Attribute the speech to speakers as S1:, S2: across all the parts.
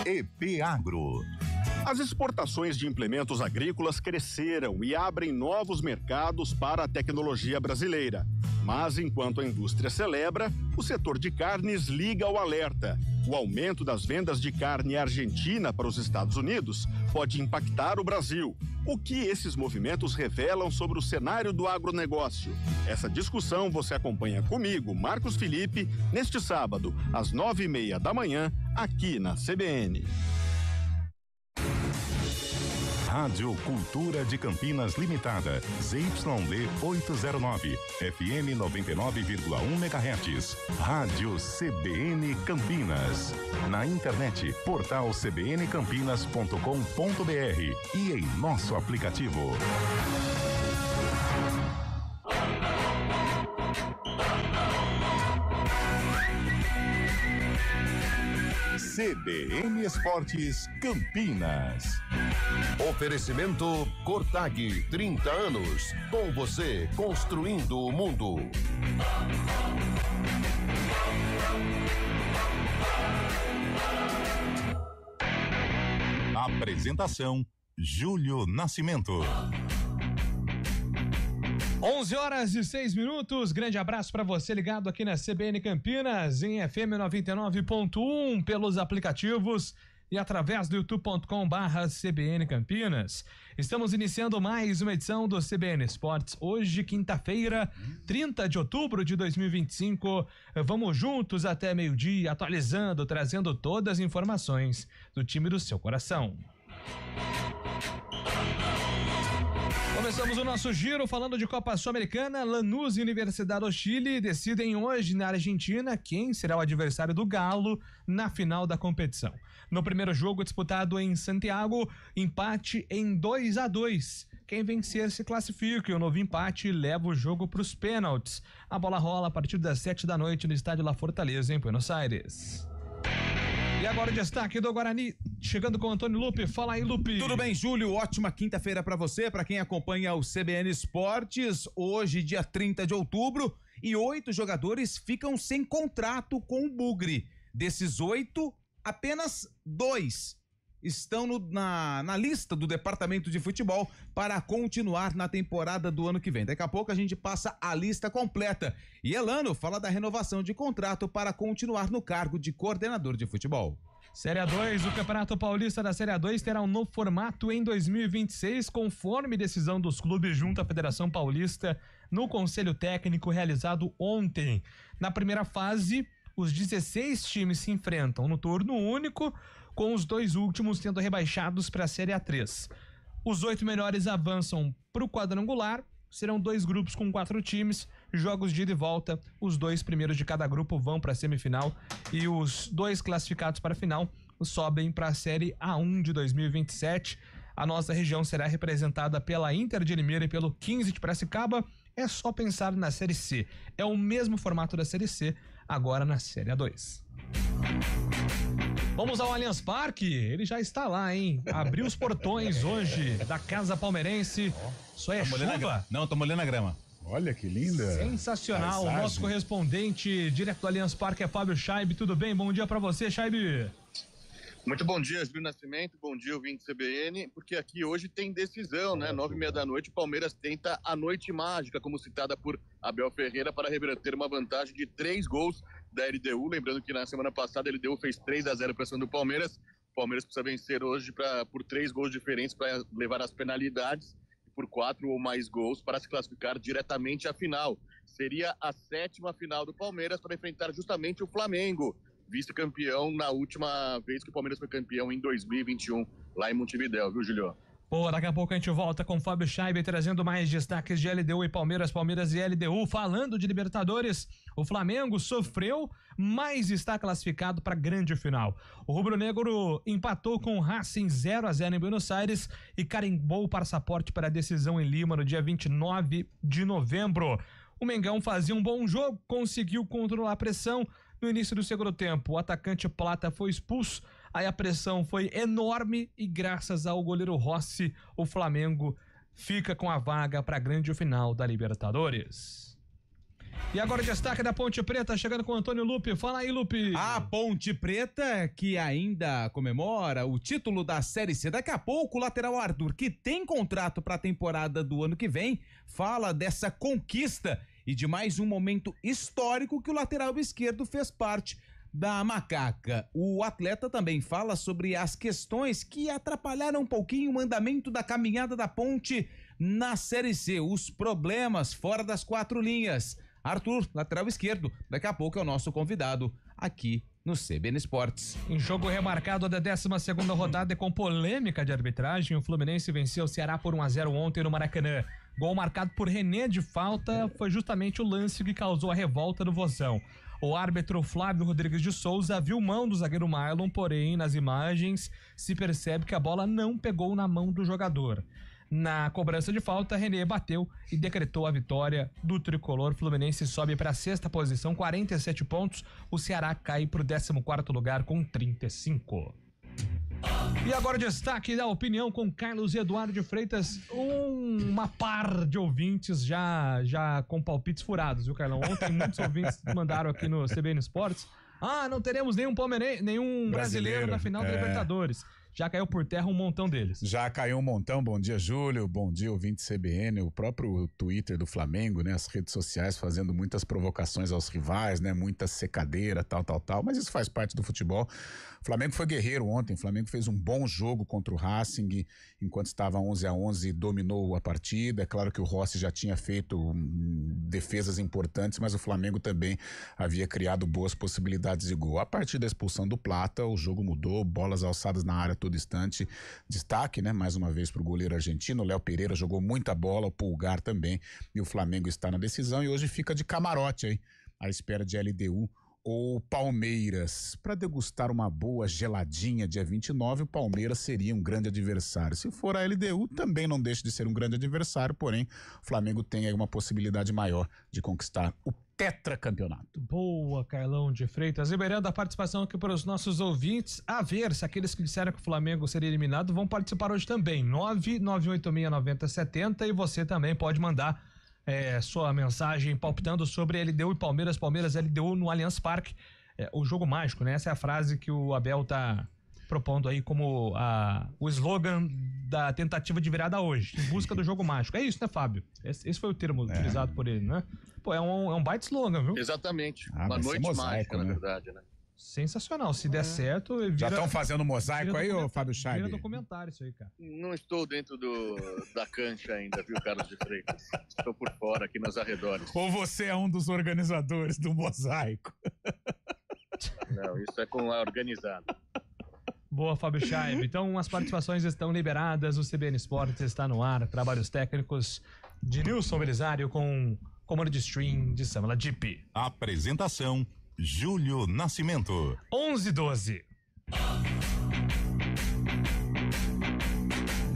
S1: EP Agro. As exportações de implementos agrícolas cresceram e abrem novos mercados para a tecnologia brasileira. Mas enquanto a indústria celebra, o setor de carnes liga ao alerta. O aumento das vendas de carne argentina para os Estados Unidos pode impactar o Brasil. O que esses movimentos revelam sobre o cenário do agronegócio? Essa discussão você acompanha comigo, Marcos Felipe, neste sábado, às 9:30 da manhã, aqui na CBN.
S2: Rádio Cultura de Campinas Limitada, ZYD 809, FM 99,1 MHz. Rádio CBN Campinas. Na internet, portal cbncampinas.com.br e em nosso aplicativo. CBN Esportes Campinas.
S3: Oferecimento Cortag, 30 anos. Com você, construindo o mundo.
S2: Apresentação: Júlio Nascimento.
S4: 11h06. Grande abraço para você ligado aqui na CBN Campinas, em FM 99.1, pelos aplicativos e através do youtube.com/CBN Campinas. Estamos iniciando mais uma edição do CBN Esportes. Hoje, quinta-feira, 30 de outubro de 2025. Vamos juntos até meio-dia, atualizando, trazendo todas as informações do time do seu coração. Começamos o nosso giro falando de Copa Sul-Americana. Lanús e Universidade do Chile decidem hoje na Argentina quem será o adversário do Galo na final da competição. No primeiro jogo disputado em Santiago, empate em 2-2. Quem vencer se classifica e o novo empate leva o jogo para os pênaltis. A bola rola a partir das 7 da noite no estádio La Fortaleza, em Buenos Aires. E agora o destaque do Guarani, chegando com o Antônio Lupe. Fala aí, Lupe.
S5: Tudo bem, Júlio? Ótima quinta-feira para você, para quem acompanha o CBN Esportes. Hoje, dia 30 de outubro, e 8 jogadores ficam sem contrato com o Bugre. Desses 8, apenas 2 estão na lista do departamento de futebol para continuar na temporada do ano que vem. Daqui a pouco a gente passa a lista completa. E Elano fala da renovação de contrato para continuar no cargo de coordenador de futebol.
S4: Série A2, o Campeonato Paulista da Série A2 terá um novo formato em 2026, conforme decisão dos clubes junto à Federação Paulista no Conselho Técnico realizado ontem. Na primeira fase, os 16 times se enfrentam no turno único, com os 2 últimos sendo rebaixados para a Série A3. Os 8 melhores avançam para o quadrangular, serão 2 grupos com 4 times, jogos de ida e volta. Os 2 primeiros de cada grupo vão para a semifinal e os 2 classificados para a final sobem para a Série A1 de 2027. A nossa região será representada pela Inter de Limeira e pelo 15 de Piracicaba. É só pensar na Série C. É o mesmo formato da Série C, agora na Série A2. Vamos ao Allianz Parque, ele já está lá, hein? Abriu os portões hoje da Casa Palmeirense. Isso aí é chuva?
S5: Não, tô molhando a grama.
S6: Olha que linda.
S4: Sensacional.
S6: Paisagem.
S4: O nosso correspondente direto do Allianz Parque é Fábio Scheibe. Tudo bem? Bom dia pra você, Scheibe.
S7: Muito bom dia, Júlio Nascimento, bom dia, ouvinte CBN, porque aqui hoje tem decisão, né? 9:30 da noite, o Palmeiras tenta a noite mágica, como citada por Abel Ferreira, para reverter uma vantagem de 3 gols da LDU. Lembrando que na semana passada a LDU fez 3-0 para cima do Palmeiras. O Palmeiras precisa vencer hoje por 3 gols diferentes para levar as penalidades, e por 4 ou mais gols para se classificar diretamente à final. Seria a 7ª final do Palmeiras para enfrentar justamente o Flamengo, vice-campeão na última vez que o Palmeiras foi campeão em 2021, lá em Montevidéu, viu, Julio?
S4: Pô, daqui a pouco a gente volta com o Fábio Scheibe trazendo mais destaques de LDU e Palmeiras, Palmeiras e LDU. Falando de Libertadores, o Flamengo sofreu, mas está classificado para a grande final. O rubro-negro empatou com o Racing 0-0 em Buenos Aires e carimbou o passaporte para a decisão em Lima no dia 29 de novembro. O Mengão fazia um bom jogo, conseguiu controlar a pressão. No início do segundo tempo, o atacante Plata foi expulso, aí a pressão foi enorme e graças ao goleiro Rossi, o Flamengo fica com a vaga para a grande final da Libertadores. E agora o destaque da Ponte Preta, chegando com o Antônio Lupe. Fala aí, Lupe.
S5: A Ponte Preta, que ainda comemora o título da Série C. Daqui a pouco, o lateral Arthur, que tem contrato para a temporada do ano que vem, fala dessa conquista e de mais um momento histórico que o lateral esquerdo fez parte da Macaca. O atleta também fala sobre as questões que atrapalharam um pouquinho o andamento da caminhada da Ponte na Série C, os problemas fora das 4 linhas. Arthur, lateral esquerdo, daqui a pouco é o nosso convidado aqui no CBN Esportes.
S4: Em jogo remarcado da 12ª rodada e com polêmica de arbitragem, o Fluminense venceu o Ceará por 1-0 ontem no Maracanã. Gol marcado por René de falta foi justamente o lance que causou a revolta do Vozão. O árbitro Flávio Rodrigues de Souza viu mão do zagueiro Marlon, porém nas imagens se percebe que a bola não pegou na mão do jogador. Na cobrança de falta, René bateu e decretou a vitória do tricolor. Fluminense sobe para a 6ª posição, 47 pontos. O Ceará cai para o 14º lugar com 35. E agora o destaque da opinião com Carlos Eduardo de Freitas. Uma par de ouvintes já com palpites furados, viu, Carlão? Ontem muitos ouvintes mandaram aqui no CBN Esportes. Não teremos nenhum brasileiro na final da Libertadores. Já caiu por terra um montão deles.
S6: Já caiu um montão. Bom dia, Júlio. Bom dia, ouvinte CBN. O próprio Twitter do Flamengo, né? As redes sociais fazendo muitas provocações aos rivais, né? Muita secadeira, tal. Mas isso faz parte do futebol. O Flamengo foi guerreiro ontem. O Flamengo fez um bom jogo contra o Racing. Enquanto estava 11-11, dominou a partida. É claro que o Rossi já tinha feito defesas importantes, mas o Flamengo também havia criado boas possibilidades de gol. A partir da expulsão do Plata, o jogo mudou. Bolas alçadas na área todo instante. Destaque, né, mais uma vez para o goleiro argentino. O Léo Pereira jogou muita bola, o Pulgar também, e o Flamengo está na decisão e hoje fica de camarote aí, à espera de LDU ou Palmeiras. Para degustar uma boa geladinha dia 29, o Palmeiras seria um grande adversário. Se for a LDU, também não deixa de ser um grande adversário, porém o Flamengo tem aí uma possibilidade maior de conquistar o tetracampeonato.
S4: Boa, Carlão de Freitas. Liberando a participação aqui para os nossos ouvintes. A ver se aqueles que disseram que o Flamengo seria eliminado vão participar hoje também. 991869070 e você também pode mandar sua mensagem palpitando sobre LDU e Palmeiras, LDU no Allianz Parque. O jogo mágico, né? Essa é a frase que o Abel tá propondo aí como o slogan da tentativa de virada hoje, em busca do jogo mágico. É isso, né, Fábio? Esse foi o termo utilizado por ele, né? Pô, é um baita slogan, viu?
S7: Exatamente. Uma noite
S6: mosaico,
S7: mágica,
S6: né?
S7: Na verdade, né?
S4: Sensacional. Se der certo...
S6: Já estão fazendo mosaico aí, ô Fábio Scheiber?
S4: Vira documentário isso aí, cara.
S7: Não estou dentro da cancha ainda, viu, Carlos de Freitas? Estou por fora, aqui nos arredores.
S6: Ou você é um dos organizadores do mosaico?
S7: Não, isso é com a organizada.
S4: Boa, Fábio Scheiber. Então, as participações estão liberadas, o CBN Esportes está no ar, trabalhos técnicos de Nilson Belisário com comando de stream de Samela Jeep.
S2: Apresentação, Júlio Nascimento.
S4: 11:12.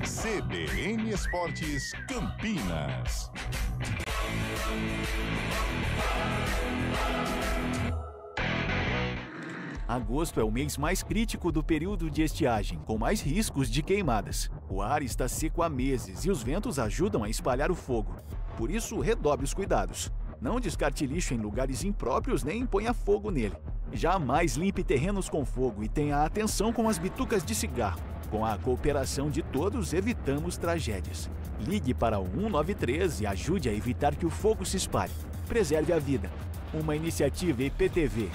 S2: CBN Esportes Campinas.
S8: Agosto é o mês mais crítico do período de estiagem, com mais riscos de queimadas. O ar está seco há meses e os ventos ajudam a espalhar o fogo. Por isso, redobre os cuidados. Não descarte lixo em lugares impróprios nem ponha fogo nele. Jamais limpe terrenos com fogo e tenha atenção com as bitucas de cigarro. Com a cooperação de todos, evitamos tragédias. Ligue para o 193 e ajude a evitar que o fogo se espalhe. Preserve a vida. Uma iniciativa IPTV.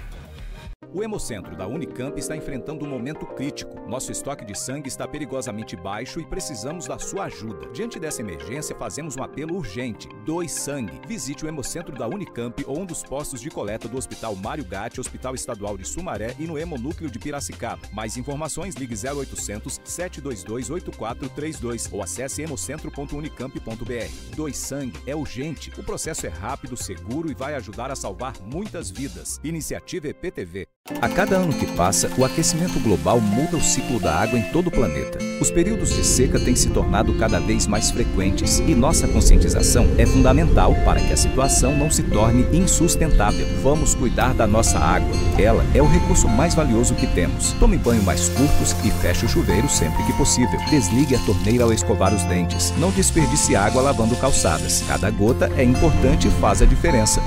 S9: O Hemocentro da Unicamp está enfrentando um momento crítico. Nosso estoque de sangue está perigosamente baixo e precisamos da sua ajuda. Diante dessa emergência, fazemos um apelo urgente. Doe sangue. Visite o Hemocentro da Unicamp ou um dos postos de coleta do Hospital Mário Gatti, Hospital Estadual de Sumaré e no Hemonúcleo de Piracicaba. Mais informações, ligue 0800 722 8432 ou acesse hemocentro.unicamp.br. Doe sangue é urgente. O processo é rápido, seguro e vai ajudar a salvar muitas vidas. Iniciativa EPTV. A cada ano que passa, o aquecimento global muda o ciclo da água em todo o planeta. Os períodos de seca têm se tornado cada vez mais frequentes e nossa conscientização é fundamental para que a situação não se torne insustentável. Vamos cuidar da nossa água. Ela é o recurso mais valioso que temos. Tome banho mais curtos e feche o chuveiro sempre que possível. Desligue a torneira ao escovar os dentes. Não desperdice água lavando calçadas. Cada gota é importante e faz a diferença.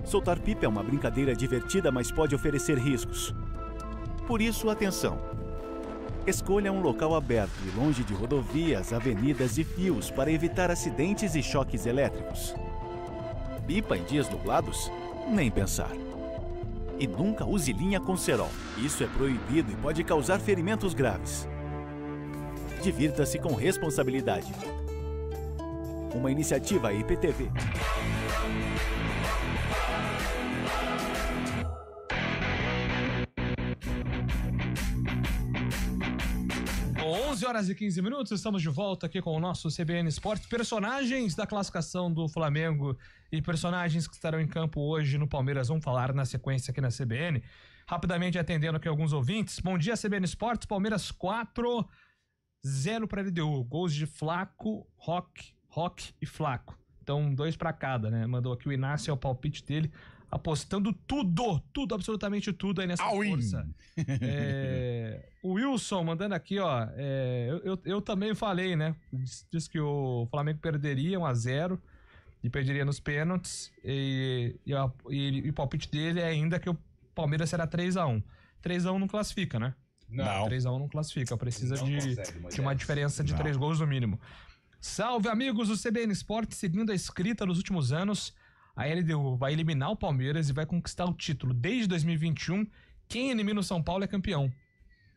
S8: Soltar pipa é uma brincadeira divertida, mas pode oferecer riscos. Por isso, atenção! Escolha um local aberto e longe de rodovias, avenidas e fios para evitar acidentes e choques elétricos. Pipa em dias nublados? Nem pensar. E nunca use linha com cerol. Isso é proibido e pode causar ferimentos graves. Divirta-se com responsabilidade. Uma iniciativa IPTV.
S4: 11h15, estamos de volta aqui com o nosso CBN Esportes. Personagens da classificação do Flamengo e personagens que estarão em campo hoje no Palmeiras, vamos falar na sequência aqui na CBN. Rapidamente atendendo aqui alguns ouvintes. Bom dia, CBN Esportes. Palmeiras 4-0 para LDU. Gols de Flaco, Roque e Flaco. Então, 2 para cada, né? Mandou aqui o Inácio, é o palpite dele, apostando tudo, absolutamente tudo aí nessa força. O Wilson mandando aqui, ó, eu também falei, né? Diz que o Flamengo perderia 1-0 e perderia nos pênaltis, e o palpite dele é ainda que o Palmeiras será 3-1. 3-1 não classifica, né?
S6: Não.
S4: 3-1 não classifica, precisa de uma diferença de 3 gols no mínimo. Salve, amigos do CBN Esportes, seguindo a escrita nos últimos anos, a LDU vai eliminar o Palmeiras e vai conquistar o título. Desde 2021, quem elimina o São Paulo é campeão.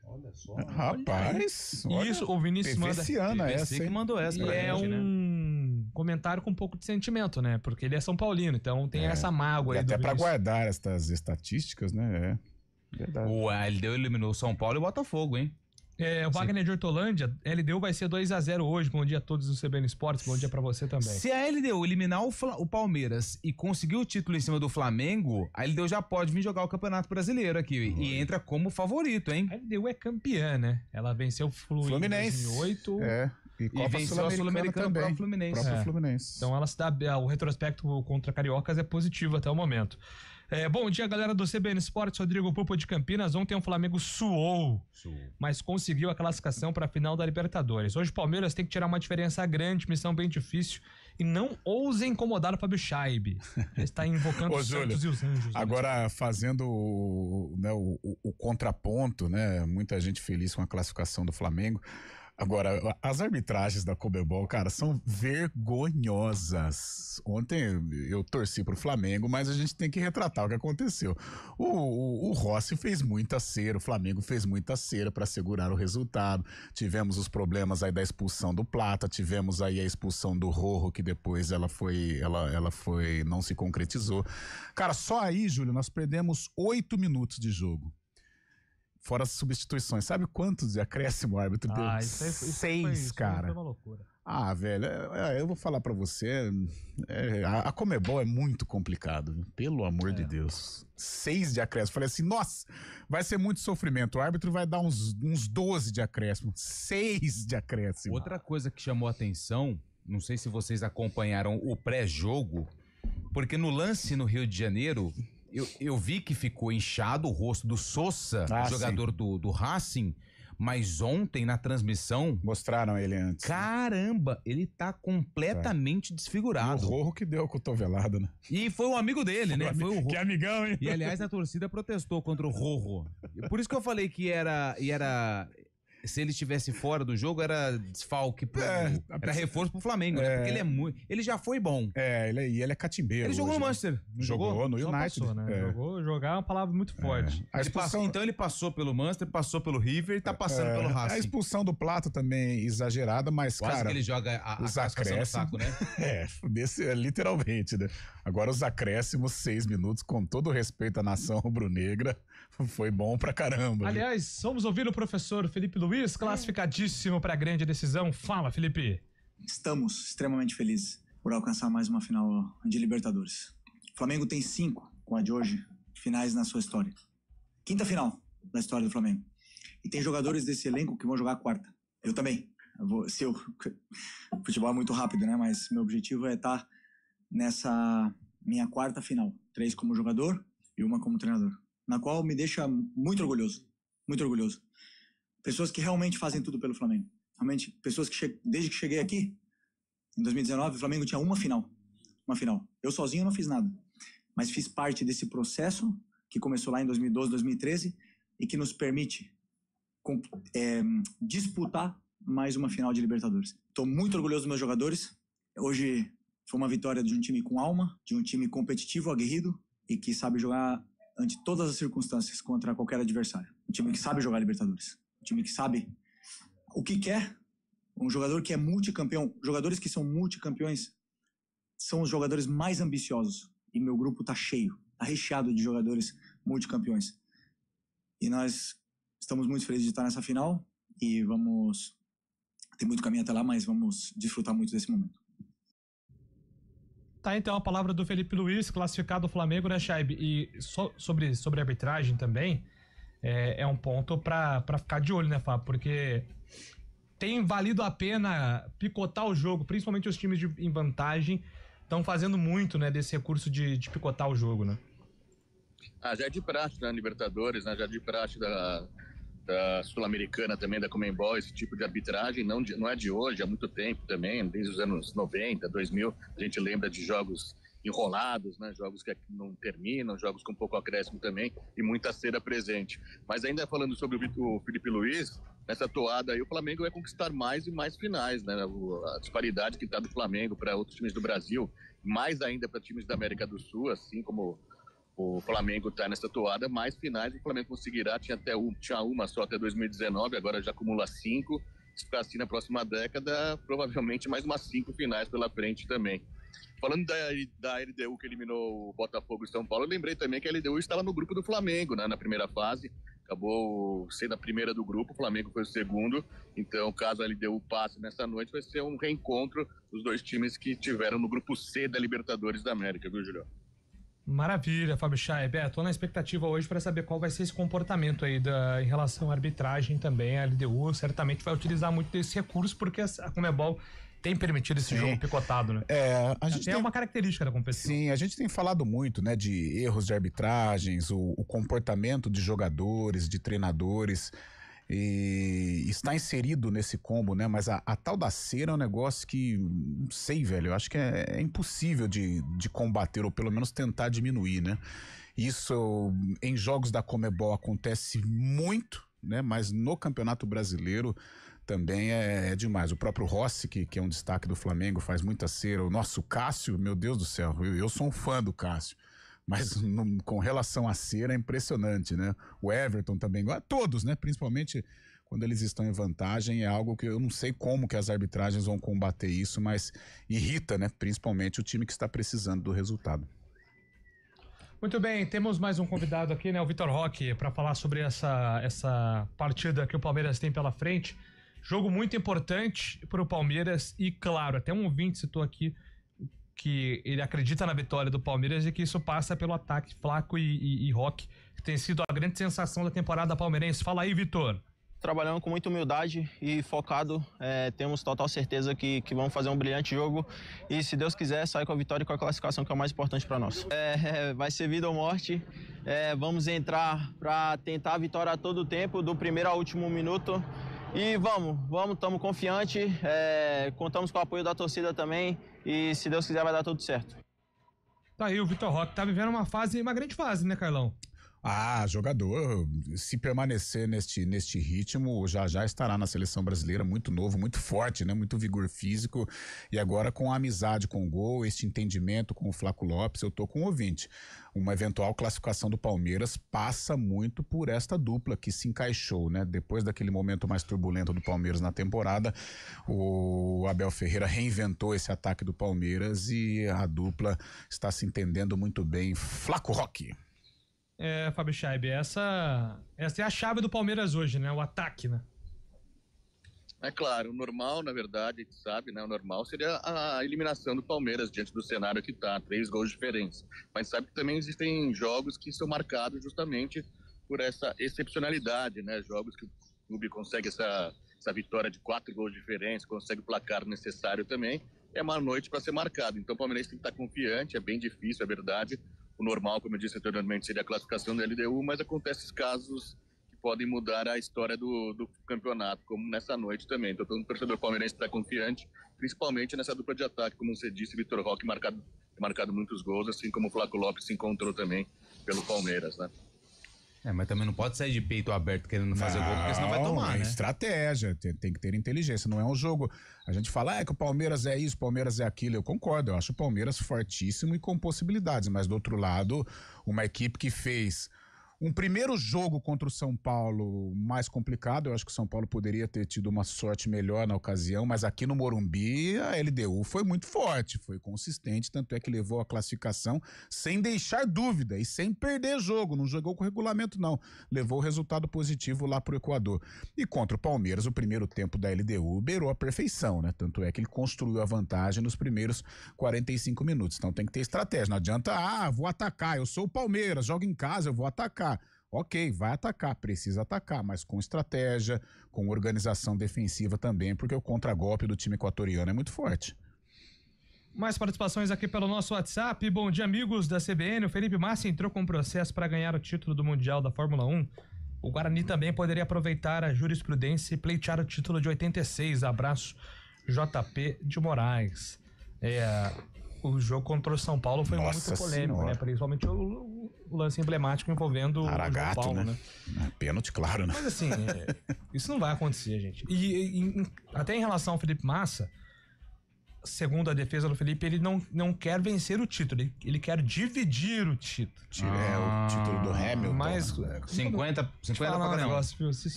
S6: Olha só. Rapaz.
S4: Isso, o Vinícius manda.
S5: PVC que mandou essa.
S4: E é comentário com um pouco de sentimento, né? Porque ele é São Paulino, então tem essa mágoa aí.
S6: E até pra guardar essas estatísticas, né? Verdade.
S5: O LDU eliminou o São Paulo e o Botafogo, hein?
S4: O Wagner de Hortolândia, LDU vai ser 2-0 hoje. Bom dia a todos do CBN Esportes, bom dia pra você também.
S5: Se a LDU eliminar o Palmeiras e conseguir o título em cima do Flamengo, a LDU já pode vir jogar o Campeonato Brasileiro aqui e entra como favorito, hein?
S4: A LDU é campeã, né? Ela venceu o
S6: Fluminense
S4: em 2008.
S6: E venceu a Sul-Americana também.
S5: Próprio
S6: Fluminense.
S4: Então ela se dá, o retrospecto contra Cariocas é positivo até o momento. Bom dia, galera do CBN Esportes, Rodrigo Pupo de Campinas. Ontem o Flamengo suou, mas conseguiu a classificação para a final da Libertadores. Hoje o Palmeiras tem que tirar uma diferença grande, missão bem difícil, e não ouse incomodar o Fábio Chaib. Ele está invocando os Santos e os Anjos.
S6: Agora, fazendo o contraponto, né? Muita gente feliz com a classificação do Flamengo. Agora, as arbitragens da Conmebol, cara, são vergonhosas. Ontem eu torci pro Flamengo, mas a gente tem que retratar o que aconteceu. O Rossi fez muita cera, o Flamengo fez muita cera para segurar o resultado. Tivemos os problemas aí da expulsão do Plata, tivemos aí a expulsão do Rojo, que depois ela não se concretizou. Cara, só aí, Júlio, nós perdemos 8 minutos de jogo. Fora as substituições. Sabe quantos de acréscimo o árbitro deu? 6, cara.
S4: Foi uma loucura.
S6: Velho, eu vou falar pra você, a Conmebol é muito complicado, viu? Pelo amor de Deus. 6 de acréscimo. Falei assim, nossa, vai ser muito sofrimento. O árbitro vai dar uns 12 de acréscimo. 6 de acréscimo.
S5: Outra coisa que chamou a atenção, não sei se vocês acompanharam o pré-jogo, porque no lance no Rio de Janeiro, eu vi que ficou inchado o rosto do Sousa, jogador do Racing, mas ontem na transmissão...
S6: Mostraram ele antes.
S5: Caramba, ele tá completamente desfigurado.
S6: E o Rojo que deu a cotovelada, né?
S5: E foi um amigo dele, né? Foi o Rojo.
S6: Que amigão, hein?
S5: E aliás, a torcida protestou contra o Rojo. Por isso que eu falei que era... Se ele estivesse fora do jogo, era desfalque, era reforço pro Flamengo, né? Porque ele é muito... Ele já foi bom.
S6: Ele é catimbeiro.
S5: Ele jogou no Manchester.
S6: Jogou no United.
S4: Passou, né? Jogar é uma palavra muito forte.
S5: Então ele passou pelo Manchester, passou pelo River e tá passando pelo Racing.
S6: A expulsão do Plata também exagerada, mas,
S5: quase
S6: cara...
S5: que ele joga a classificação no saco, né?
S6: Literalmente, né? Agora os acréscimos, 6 minutos, com todo o respeito à nação rubro-negra, foi bom pra caramba.
S4: Aliás, vamos ouvir o professor Felipe Luiz, classificadíssimo para a grande decisão. Fala, Felipe.
S10: Estamos extremamente felizes por alcançar mais uma final de Libertadores. O Flamengo tem 5, com a de hoje, finais na sua história. 5ª final da história do Flamengo. E tem jogadores desse elenco que vão jogar a 4ª. Eu também. Futebol é muito rápido, né? Mas meu objetivo é estar nessa minha 4ª final. 3 como jogador e 1 como treinador. Na qual me deixa muito orgulhoso. Muito orgulhoso. Pessoas que realmente fazem tudo pelo Flamengo. Realmente, pessoas que desde que cheguei aqui, em 2019, o Flamengo tinha uma final. Eu sozinho não fiz nada. mas fiz parte desse processo que começou lá em 2012, 2013 e que nos permite disputar mais uma final de Libertadores. Estou muito orgulhoso dos meus jogadores. Hoje foi uma vitória de um time com alma, de um time competitivo, aguerrido e que sabe jogar ante todas as circunstâncias contra qualquer adversário. Um time que sabe jogar Libertadores. Um time que sabe o que quer. Um jogador que é multicampeão. Jogadores que são multicampeões são os jogadores mais ambiciosos. E meu grupo está cheio, está recheado de jogadores multicampeões. E nós estamos muito felizes de estar nessa final e tem muito caminho até lá, mas vamos desfrutar muito desse momento.
S4: Tá, então a palavra do Felipe Luiz, classificado o Flamengo, né, Chaib? E sobre a arbitragem também, é um ponto pra ficar de olho, né, Fábio? Porque tem valido a pena picotar o jogo, principalmente os times em vantagem estão fazendo muito, né, desse recurso de picotar o jogo, né?
S7: Já é de praxe na Libertadores, né? Já é de praxe da Sul-Americana também, da Conmebol, esse tipo de arbitragem, não é de hoje, há muito tempo também, desde os anos 90, 2000, a gente lembra de jogos enrolados, né? Jogos que não terminam, jogos com pouco acréscimo também e muita cera presente. Mas ainda falando sobre o Felipe Luiz, nessa toada aí o Flamengo vai conquistar mais e mais finais, né? A disparidade que está do Flamengo para outros times do Brasil, mais ainda para times da América do Sul, assim como o Flamengo está nessa toada, mais finais o Flamengo conseguirá. Tinha uma só até 2019, agora já acumula 5. Se ficar assim na próxima década, provavelmente mais umas 5 finais pela frente também. Falando da LDU que eliminou o Botafogo e São Paulo, eu lembrei também que a LDU estava no grupo do Flamengo, né, na primeira fase. Acabou sendo a primeira do grupo, o Flamengo foi o segundo. Então, caso a LDU passe nessa noite, vai ser um reencontro dos dois times que tiveram no grupo C da Libertadores da América, viu, Julião?
S4: Maravilha, Fábio Chaib. Tô na expectativa hoje para saber qual vai ser esse comportamento aí em relação à arbitragem também. A LDU certamente vai utilizar muito desse recurso, porque a Conmebol tem permitido esse jogo picotado, né?
S6: A gente tem
S4: uma característica da competição.
S6: Sim, a gente tem falado muito, né, de erros de arbitragens, o comportamento de jogadores, de treinadores, e está inserido nesse combo, né? Mas a tal da cera é um negócio que, não sei, velho, eu acho que é impossível de combater, ou pelo menos tentar diminuir, né? Isso em jogos da Conmebol acontece muito, né? Mas no Campeonato Brasileiro também é demais. O próprio Rossi, que é um destaque do Flamengo, faz muita cera. O nosso Cássio, meu Deus do céu, eu sou um fã do Cássio. Mas com relação à cera é impressionante, né? O Everton também, todos, né? Principalmente quando eles estão em vantagem, é algo que eu não sei como que as arbitragens vão combater isso, mas irrita, né? Principalmente o time que está precisando do resultado.
S4: Muito bem, temos mais um convidado aqui, né? O Vitor Roque, para falar sobre essa partida que o Palmeiras tem pela frente. Jogo muito importante para o Palmeiras e, claro, até um ouvinte citou aqui que ele acredita na vitória do Palmeiras e que isso passa pelo ataque Flaco e Roque, que tem sido a grande sensação da temporada palmeirense. Fala aí, Vitor.
S11: Trabalhando com muita humildade e focado, temos total certeza que vamos fazer um brilhante jogo e, se Deus quiser, sair com a vitória e com a classificação, que é o mais importante para nós. Vai ser vida ou morte, vamos entrar para tentar a vitória a todo tempo, do primeiro ao último minuto. E vamos, estamos confiantes, contamos com o apoio da torcida também e, se Deus quiser, vai dar tudo certo.
S4: Tá aí o Vitor Roque, tá vivendo uma grande fase, né, Carlão?
S6: Jogador, se permanecer neste ritmo, já estará na seleção brasileira, muito novo, muito forte, né? Muito vigor físico, e agora com a amizade com o gol, este entendimento com o Flaco Lopes, eu tô com o ouvinte. Uma eventual classificação do Palmeiras passa muito por esta dupla que se encaixou, né? Depois daquele momento mais turbulento do Palmeiras na temporada, o Abel Ferreira reinventou esse ataque do Palmeiras e a dupla está se entendendo muito bem. Flaco Roque.
S4: Fábio Chaib, essa é a chave do Palmeiras hoje, né? O ataque, né?
S7: É claro, o normal, na verdade, a gente sabe, né? O normal seria a eliminação do Palmeiras diante do cenário que tá, 3 gols diferentes. Mas sabe que também existem jogos que são marcados justamente por essa excepcionalidade, né? Jogos que o clube consegue essa vitória de 4 gols diferentes, consegue o placar necessário também. É uma noite para ser marcado. Então o Palmeiras tem que estar confiante, é bem difícil, é verdade. O normal, como eu disse anteriormente, seria a classificação da LDU, mas acontecem casos que podem mudar a história do campeonato, como nessa noite também. Então, todo torcedor palmeirense está confiante, principalmente nessa dupla de ataque, como você disse, Vitor Roque marcado muitos gols, assim como o Flaco Lopes se encontrou também pelo Palmeiras, né?
S5: Mas também não pode sair de peito aberto querendo fazer gol, porque senão vai tomar, né?
S6: Estratégia, tem que ter inteligência, não é um jogo. A gente fala que o Palmeiras é isso, o Palmeiras é aquilo. Eu concordo, eu acho o Palmeiras fortíssimo e com possibilidades, mas do outro lado, uma equipe que fez um primeiro jogo contra o São Paulo mais complicado. Eu acho que o São Paulo poderia ter tido uma sorte melhor na ocasião, mas aqui no Morumbi a LDU foi muito forte, foi consistente, tanto é que levou a classificação sem deixar dúvida e sem perder jogo, não jogou com regulamento não, levou o resultado positivo lá pro Equador. E contra o Palmeiras, o primeiro tempo da LDU beirou a perfeição, né? Tanto é que ele construiu a vantagem nos primeiros 45 minutos. Então tem que ter estratégia, não adianta, vou atacar, eu sou o Palmeiras, jogo em casa, eu vou atacar. Ok, vai atacar, precisa atacar, mas com estratégia, com organização defensiva também, porque o contragolpe do time equatoriano é muito forte.
S4: Mais participações aqui pelo nosso WhatsApp. Bom dia, amigos da CBN. O Felipe Massa entrou com um processo para ganhar o título do Mundial da Fórmula 1. O Guarani também poderia aproveitar a jurisprudência e pleitear o título de 86. Abraço, JP de Moraes. O jogo contra o São Paulo foi muito polêmico, né? Principalmente o lance emblemático envolvendo
S6: Aragato,
S4: o João Paulo, né?
S6: Pênalti, claro, né?
S4: Mas assim, isso não vai acontecer, gente. E até em relação ao Felipe Massa, segundo a defesa do Felipe, ele não quer vencer o título, ele quer dividir o título.
S6: O título do Hamilton.
S4: Mas
S5: 50
S4: falar um negócio, viu? Se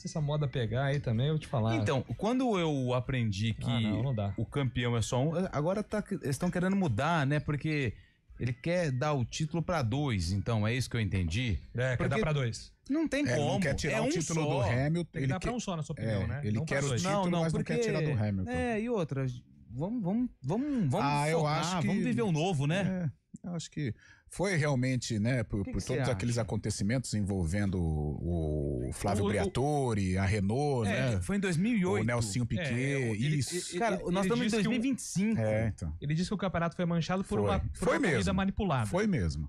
S4: essa moda pegar aí também, eu vou te falar.
S5: Então, quando eu aprendi que
S4: não dá.
S5: o campeão é só um, agora eles estão querendo mudar, né? Porque ele quer dar o título pra 2, então é isso que eu entendi.
S4: Quer dar pra 2.
S5: Não tem como.
S6: Ele não quer tirar o título do Hamilton.
S4: Tem que dar pra um só, na sua opinião, né?
S6: Ele quer o título, mas não quer tirar do Hamilton.
S5: E outras. Vamos
S6: eu acho que
S5: vamos viver o novo, né?
S6: Eu acho que foi realmente, né, por todos aqueles acontecimentos envolvendo o Flávio Briatore, a Renault, né?
S5: Foi em 2008.
S6: O Nelsinho Piquet, isso.
S5: Cara, nós estamos em 2025.
S6: Então.
S4: Ele disse que o campeonato foi manchado por uma corrida manipulada.
S6: Foi mesmo.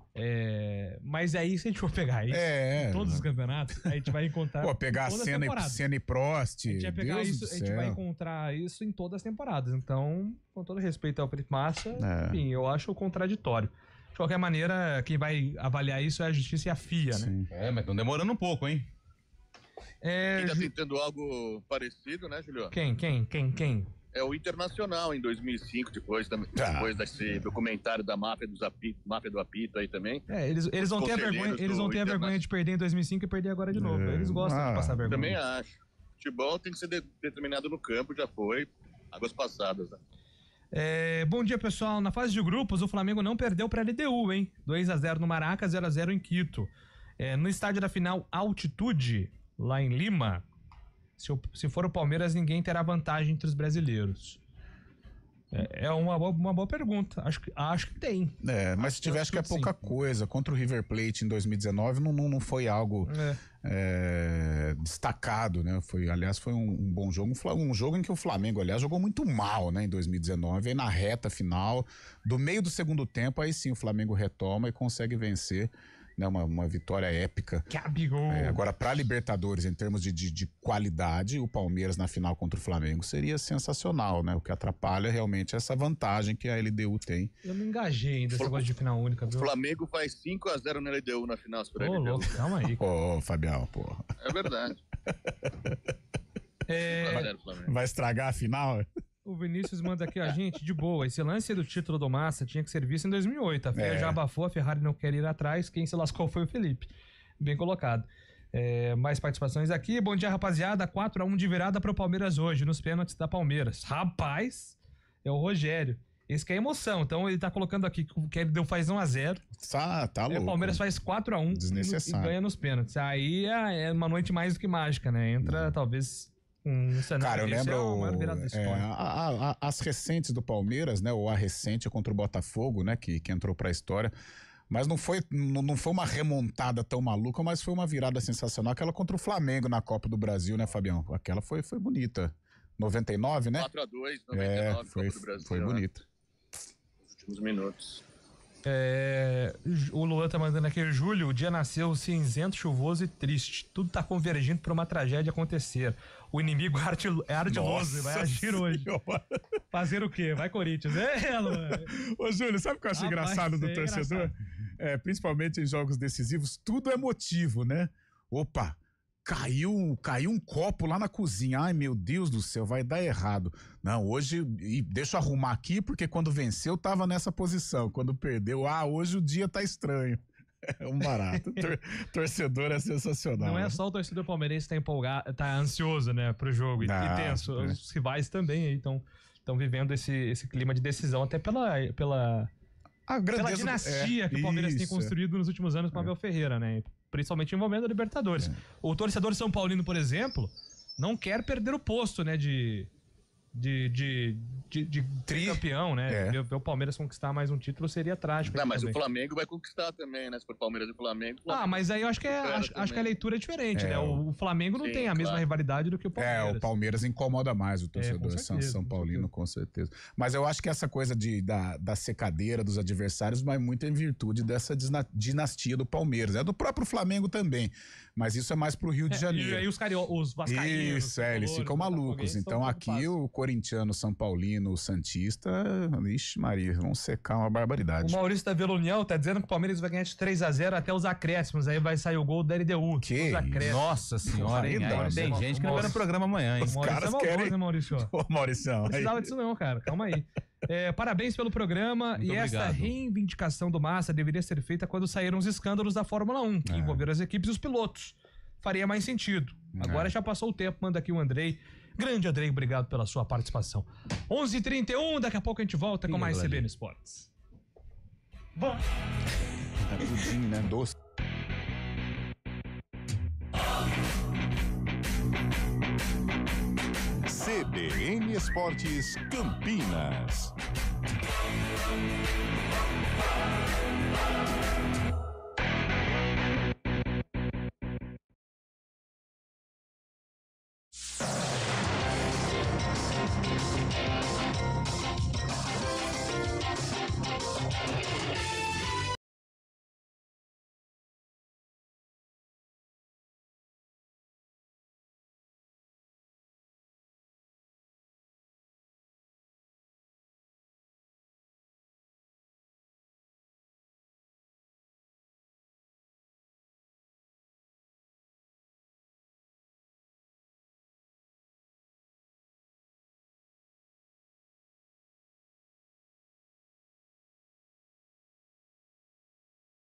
S4: Mas aí, se a gente for pegar isso, em todos os campeonatos, a gente vai encontrar.
S6: Pegar Senna e Prost.
S4: A gente vai pegar isso, a gente vai encontrar isso em todas as temporadas. Então, com todo respeito ao Felipe Massa, enfim, eu acho contraditório. De qualquer maneira, quem vai avaliar isso é a Justiça e a FIA,
S5: né? Mas estão demorando um pouco, hein?
S7: Quem tá tentando algo parecido, né, Julio?
S4: Quem?
S7: É o Internacional, em 2005, depois desse documentário da máfia do apito aí também.
S4: Eles vão ter a vergonha de perder em 2005 e perder agora de novo. Eles gostam de passar vergonha.
S7: Também acho. Futebol tem que ser determinado no campo, já foi. Águas passadas, né?
S4: Bom dia, pessoal. Na fase de grupos, o Flamengo não perdeu para a LDU, hein? 2-0 no Maraca, 0-0 em Quito. No estádio da final Altitude, lá em Lima, se for o Palmeiras, ninguém terá vantagem entre os brasileiros. É uma boa pergunta. Acho que tem.
S6: Mas se tiver, acho que é pouca coisa. Contra o River Plate em 2019 não foi algo destacado, né? Aliás, foi um bom jogo. Um jogo em que o Flamengo, aliás, jogou muito mal, né? Em 2019. Aí na reta final, do meio do segundo tempo, aí sim o Flamengo retoma e consegue vencer. Né, uma vitória épica. Agora, para Libertadores, em termos de qualidade, o Palmeiras na final contra o Flamengo seria sensacional, né? O que atrapalha realmente essa vantagem que a LDU tem.
S4: Eu me engajei ainda nesse negócio de final única, viu?
S7: O Flamengo faz 5-0 na LDU na final.
S4: Louco, calma aí.
S6: Fabião, porra.
S7: É verdade.
S6: Vai estragar a final?
S4: O Vinícius manda aqui, gente, de boa. Esse lance do título do Massa tinha que ser visto em 2008. A FIA já abafou, a Ferrari não quer ir atrás. Quem se lascou foi o Felipe. Bem colocado. Mais participações aqui. Bom dia, rapaziada. 4-1 de virada pro Palmeiras hoje, nos pênaltis da Palmeiras. Rapaz, é o Rogério. Esse que é emoção. Então ele tá colocando aqui que ele deu faz 1-0.
S6: Tá louco.
S4: O Palmeiras faz 4-1 e ganha nos pênaltis. Aí é uma noite mais do que mágica, né? Entra talvez...
S6: Cara, eu lembro as recentes do Palmeiras, né? Ou a recente contra o Botafogo, né? Que entrou pra história. Mas não foi uma remontada tão maluca, mas foi uma virada sensacional. Aquela contra o Flamengo na Copa do Brasil, né, Fabião? Aquela foi bonita. 99, né?
S7: 4-2, 99, Copa do Brasil.
S6: Foi bonita.
S7: Nos últimos minutos.
S4: O Luan tá mandando aqui, Júlio, o dia nasceu cinzento, chuvoso e triste. Tudo tá convergindo pra uma tragédia acontecer. O inimigo é ardiloso e vai agir hoje. Fazer o quê? Vai, Corinthians. Luan.
S6: Ô, Júlio, sabe o que eu acho engraçado do torcedor? Principalmente em jogos decisivos, tudo é motivo, né? Opa, caiu um copo lá na cozinha. Ai, meu Deus do céu, vai dar errado. Não, hoje, deixa eu arrumar aqui, porque quando venceu tava nessa posição. Quando perdeu, hoje o dia tá estranho. É um barato. Torcedor é sensacional.
S4: Não é só o torcedor palmeirense que tá empolgado, tá ansioso, né, pro jogo. E tenso. Os rivais também aí estão vivendo esse clima de decisão, até pela dinastia que o Palmeiras tem construído nos últimos anos com o Abel Ferreira, né? Principalmente envolvendo a Libertadores. O torcedor São Paulino, por exemplo, não quer perder o posto, né, de campeão, né? Ver o Palmeiras conquistar mais um título seria trágico.
S7: Não, mas também. O Flamengo vai conquistar também, né? Se for Palmeiras e Flamengo.
S4: Mas aí eu acho que acho que a leitura é diferente, né? O Flamengo não tem a mesma rivalidade do que o Palmeiras.
S6: O Palmeiras incomoda mais o torcedor São Paulino, com certeza. Mas eu acho que essa coisa da secadeira dos adversários vai muito em virtude dessa dinastia do Palmeiras. É do próprio Flamengo também. Mas isso é mais pro Rio de Janeiro.
S4: E aí os vascaínos.
S6: Isso, eles ficam malucos. Então aqui o corintiano, São Paulino, o santista, ixi Maria, vão secar uma barbaridade.
S4: O Maurício da Vila União tá dizendo que o Palmeiras vai ganhar de 3-0 até os acrécimos, aí vai sair o gol da LDU.
S5: Nossa senhora, hein? Tem gente que não vai no programa amanhã, hein?
S6: Os caras querem...
S4: né, Maurício?
S6: Ô, Mauricião.
S4: Não precisava disso não, cara, calma aí. Parabéns pelo programa. Muito obrigado. Essa reivindicação do Massa deveria ser feita quando saíram os escândalos da Fórmula 1, que envolveram as equipes e os pilotos. Faria mais sentido. Agora já passou o tempo, manda aqui o Andrei. Grande Andrei, obrigado pela sua participação. 11h31, daqui a pouco a gente volta com mais CBN Esportes. Bom.
S6: Pudim, né? Doce.
S2: CBN Esportes Campinas.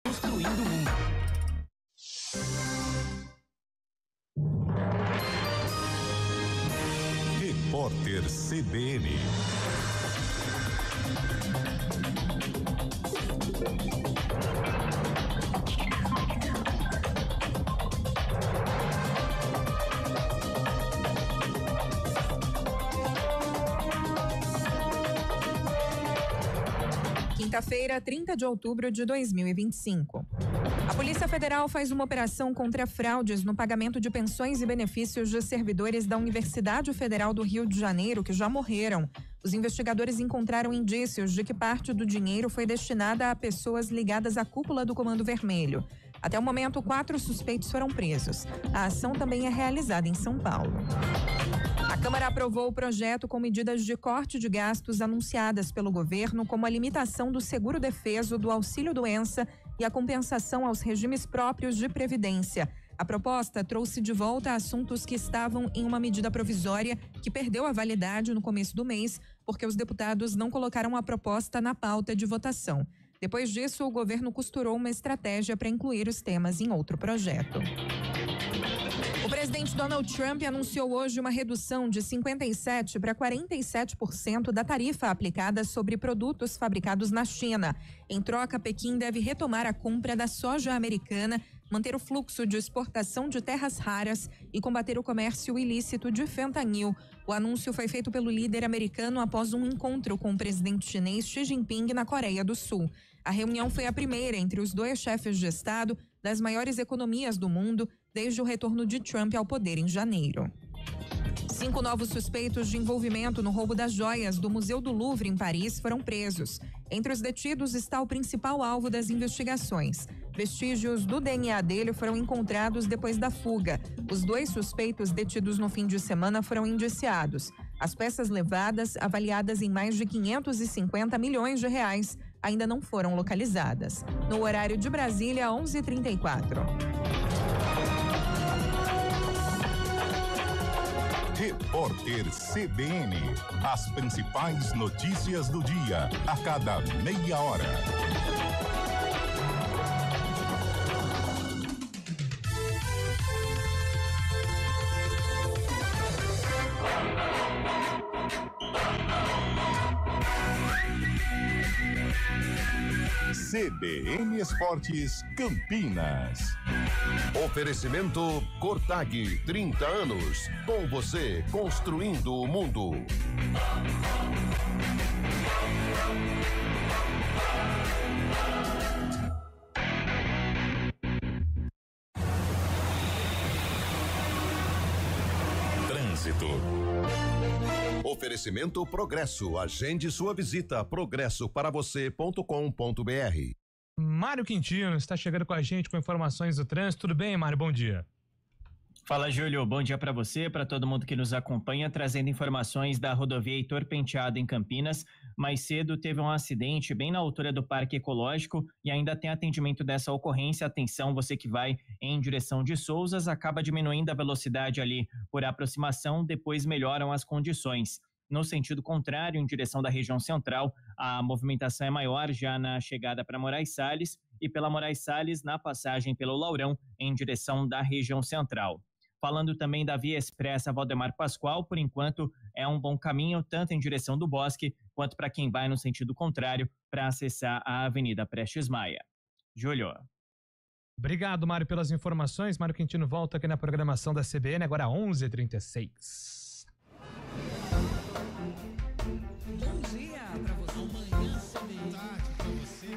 S12: Construindo o mundo.
S2: Repórter CBN.
S13: Quinta-feira, 30 de outubro de 2025. A Polícia Federal faz uma operação contra fraudes no pagamento de pensões e benefícios de servidores da Universidade Federal do Rio de Janeiro que já morreram. Os investigadores encontraram indícios de que parte do dinheiro foi destinada a pessoas ligadas à cúpula do Comando Vermelho. Até o momento, 4 suspeitos foram presos. A ação também é realizada em São Paulo. A Câmara aprovou o projeto com medidas de corte de gastos anunciadas pelo governo, como a limitação do seguro-defeso, do auxílio-doença e a compensação aos regimes próprios de previdência. A proposta trouxe de volta assuntos que estavam em uma medida provisória que perdeu a validade no começo do mês, porque os deputados não colocaram a proposta na pauta de votação. Depois disso, o governo costurou uma estratégia para incluir os temas em outro projeto. O presidente Donald Trump anunciou hoje uma redução de 57% para 47% da tarifa aplicada sobre produtos fabricados na China. Em troca, Pequim deve retomar a compra da soja americana, manter o fluxo de exportação de terras raras e combater o comércio ilícito de fentanil. O anúncio foi feito pelo líder americano após um encontro com o presidente chinês Xi Jinping na Coreia do Sul. A reunião foi a primeira entre os dois chefes de Estado das maiores economias do mundo desde o retorno de Trump ao poder em janeiro. 5 novos suspeitos de envolvimento no roubo das joias do Museu do Louvre, em Paris, foram presos. Entre os detidos está o principal alvo das investigações. Vestígios do DNA dele foram encontrados depois da fuga. Os 2 suspeitos detidos no fim de semana foram indiciados. As peças levadas, avaliadas em mais de 550 milhões de reais, ainda não foram localizadas. No horário de Brasília, 11h34.
S2: Repórter CBN. As principais notícias do dia, a cada meia hora. CBN Esportes Campinas.
S3: Oferecimento Cortag, 30 anos. Com você, construindo o mundo.
S2: Trânsito.
S3: Oferecimento Progresso. Agende sua visita. progressoparavocê.com.br.
S4: Mário Quintino está chegando com a gente com informações do trânsito. Tudo bem, Mário? Bom dia.
S14: Fala, Júlio. Bom dia para você, para todo mundo que nos acompanha, trazendo informações da rodovia Heitor Penteado em Campinas. Mais cedo teve um acidente bem na altura do Parque Ecológico e ainda tem atendimento dessa ocorrência. Atenção, você que vai em direção de Sousas, acaba diminuindo a velocidade ali por aproximação, depois melhoram as condições. No sentido contrário, em direção da região central, a movimentação é maior já na chegada para Moraes Salles e pela Moraes Salles na passagem pelo Laurão em direção da região central. Falando também da Via Expressa Valdemar Pascoal, por enquanto é um bom caminho, tanto em direção do Bosque, quanto para quem vai no sentido contrário, para acessar a Avenida Prestes Maia. Júlio.
S4: Obrigado, Mário, pelas informações. Mário Quintino volta aqui na programação da CBN, agora 11h36.
S15: Bom dia para você. Amanhã, tarde para você.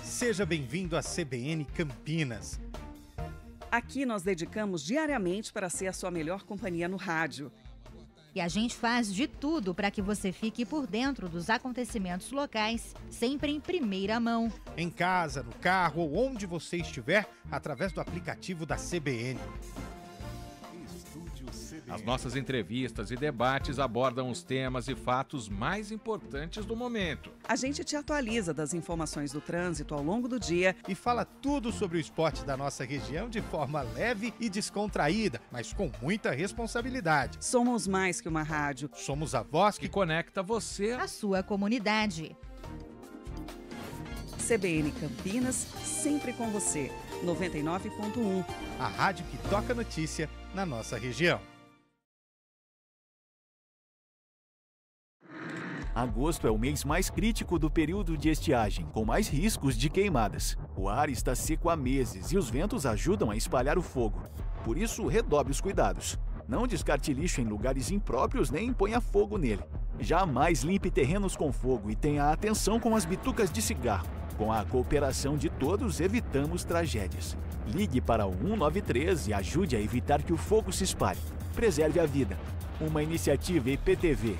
S15: Seja bem-vindo à CBN Campinas.
S16: Aqui nós dedicamos diariamente para ser a sua melhor companhia no rádio.
S17: E a gente faz de tudo para que você fique por dentro dos acontecimentos locais, sempre em primeira mão.
S15: Em casa, no carro ou onde você estiver, através do aplicativo da CBN.
S18: As nossas entrevistas e debates abordam os temas e fatos mais importantes do momento.
S16: A gente te atualiza das informações do trânsito ao longo do dia
S15: e fala tudo sobre o esporte da nossa região de forma leve e descontraída, mas com muita responsabilidade.
S16: Somos mais que uma rádio.
S15: Somos a voz
S18: que conecta você
S17: à sua comunidade.
S16: CBN Campinas, sempre com você. 99.1.
S15: A rádio que toca notícia na nossa região.
S8: Agosto é o mês mais crítico do período de estiagem, com mais riscos de queimadas. O ar está seco há meses e os ventos ajudam a espalhar o fogo. Por isso, redobre os cuidados. Não descarte lixo em lugares impróprios nem ponha fogo nele. Jamais limpe terrenos com fogo e tenha atenção com as bitucas de cigarro. Com a cooperação de todos, evitamos tragédias. Ligue para o 193 e ajude a evitar que o fogo se espalhe. Preserve a vida. Uma iniciativa IPTV.